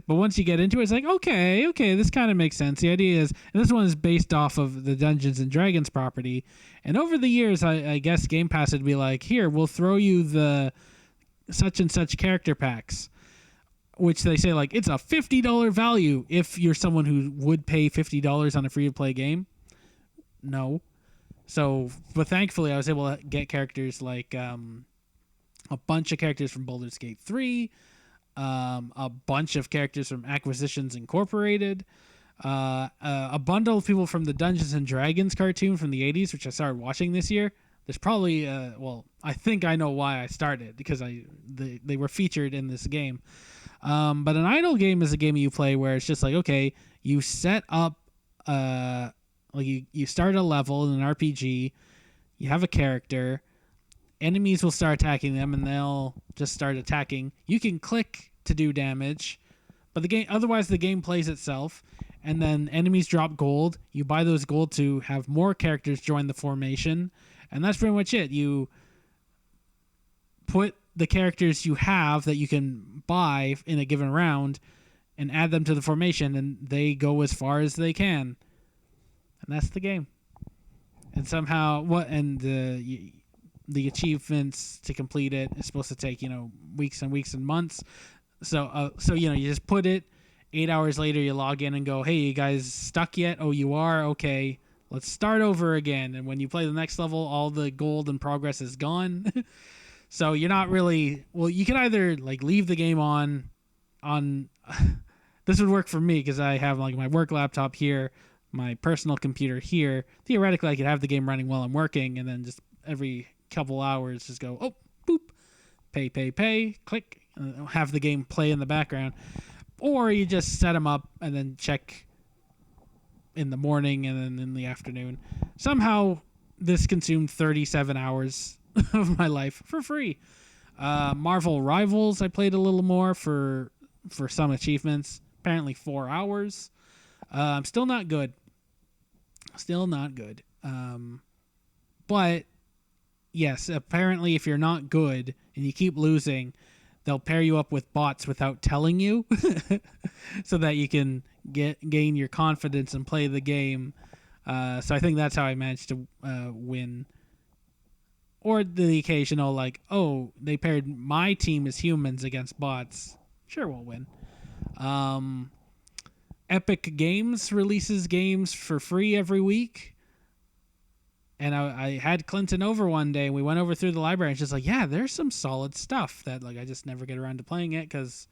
but once you get into it, it's like, okay, this kind of makes sense. The idea is, and this one is based off of the Dungeons and Dragons property, and over the years, I guess Game Pass would be like, here, we'll throw you the such and such character packs, which they say like it's a $50 value if you're someone who would pay $50 on a free-to-play game. No. So, but thankfully, I was able to get characters like a bunch of characters from Baldur's Gate 3, a bunch of characters from Acquisitions Incorporated, a bundle of people from the Dungeons and Dragons cartoon from the 80s, which I started watching this year. There's probably, I think I know why I started, because they were featured in this game. But an idle game is a game you play where it's just like, okay, you set up, you start a level in an RPG, you have a character, enemies will start attacking them, and they'll just start attacking. You can click to do damage, but otherwise the game plays itself, and then enemies drop gold. You buy those gold to have more characters join the formation, and that's pretty much it. You put the characters you have that you can buy in a given round and add them to the formation, and they go as far as they can. And that's the game. And somehow, the achievements to complete it is supposed to take, weeks and weeks and months. So you just put it, 8 hours later you log in and go, hey, you guys stuck yet? Oh, you are? Okay, let's start over again. And when you play the next level, all the gold and progress is gone. So you're not really, you can either like leave the game on this would work for me because I have like my work laptop here, my personal computer here. Theoretically, I could have the game running while I'm working, and then just every couple hours just go, oh, boop, pay, click, have the game play in the background. Or you just set them up and then check in the morning and then in the afternoon. Somehow this consumed 37 hours of my life for free. Marvel Rivals I played a little more for some achievements. Apparently 4 hours. I'm still not good. But yes, apparently if you're not good and you keep losing, they'll pair you up with bots without telling you so that you can gain your confidence and play the game So I think that's how I managed to win. Or the occasional, like, oh, they paired my team as humans against bots. Sure, we'll win. Epic Games releases games for free every week. And I had Clinton over one day, and we went over through the library, and she's like, yeah, there's some solid stuff that like I just never get around to playing it because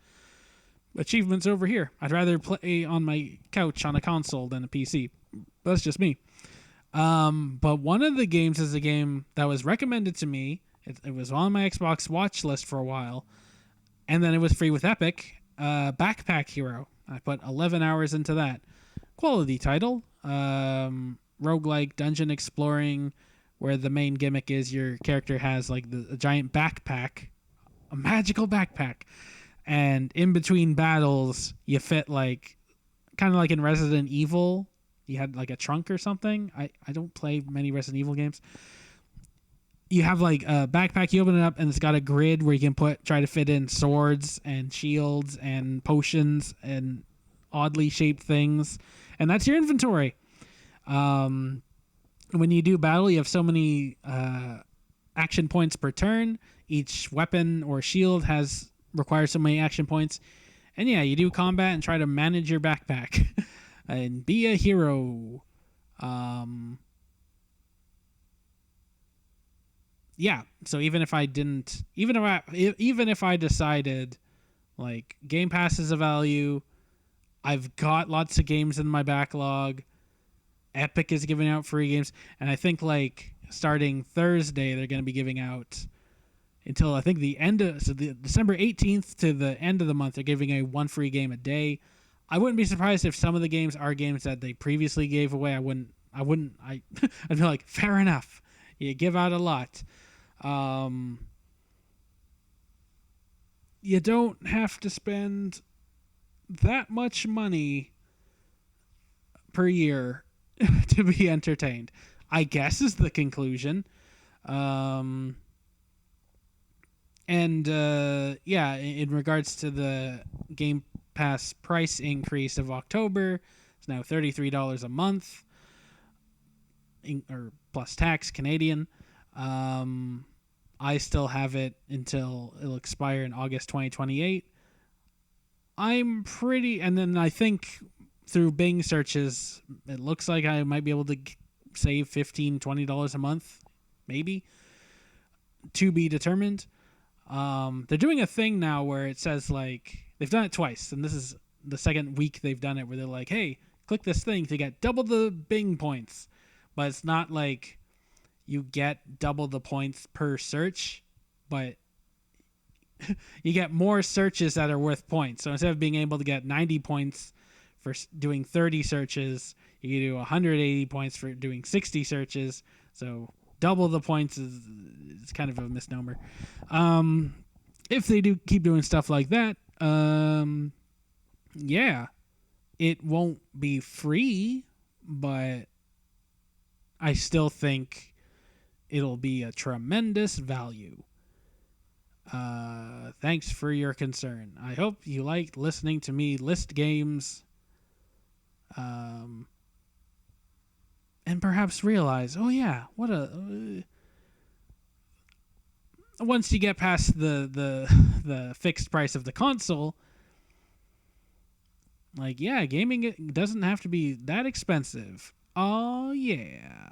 achievements over here. I'd rather play on my couch on a console than a PC. That's just me. But one of the games is a game that was recommended to me. It was on my Xbox watch list for a while, and then it was free with Epic. Backpack Hero. I put 11 hours into that. Quality title. Roguelike dungeon exploring, where the main gimmick is your character has like a giant backpack, a magical backpack, and in between battles you fit like kind of like in Resident Evil. You had like a trunk or something. I don't play many Resident Evil games. You have like a backpack, you open it up, and it's got a grid where you can try to fit in swords and shields and potions and oddly shaped things. And that's your inventory. When you do battle, you have so many action points per turn. Each weapon or shield requires so many action points. And yeah, you do combat and try to manage your backpack and be a hero. Yeah, so even if I decided like Game Pass is a value, I've got lots of games in my backlog. Epic is giving out free games, and I think like starting Thursday they're going to be giving out until I think the December 18th to the end of the month they're giving a one free game a day. I wouldn't be surprised if some of the games are games that they previously gave away. I'd be like, fair enough. You give out a lot. You don't have to spend that much money per year to be entertained, I guess, is the conclusion. And yeah, in regards to the Game Pass price increase of October, it's now $33 a month, or plus tax, Canadian. I still have it until it'll expire in August 2028. And then I think through Bing searches, it looks like I might be able to save $15, $20 a month, maybe, to be determined. They're doing a thing now where it says like, they've done it twice, and this is the second week they've done it, where they're like, hey, click this thing to get double the Bing points. But it's not like you get double the points per search, but you get more searches that are worth points. So instead of being able to get 90 points for doing 30 searches, you can do 180 points for doing 60 searches. So double the points is kind of a misnomer. If they do keep doing stuff like that, yeah, it won't be free, but I still think it'll be a tremendous value. Thanks for your concern. I hope you liked listening to me list games, and perhaps realize, oh yeah, once you get past the fixed price of the console, like, yeah, gaming it doesn't have to be that expensive. Oh yeah.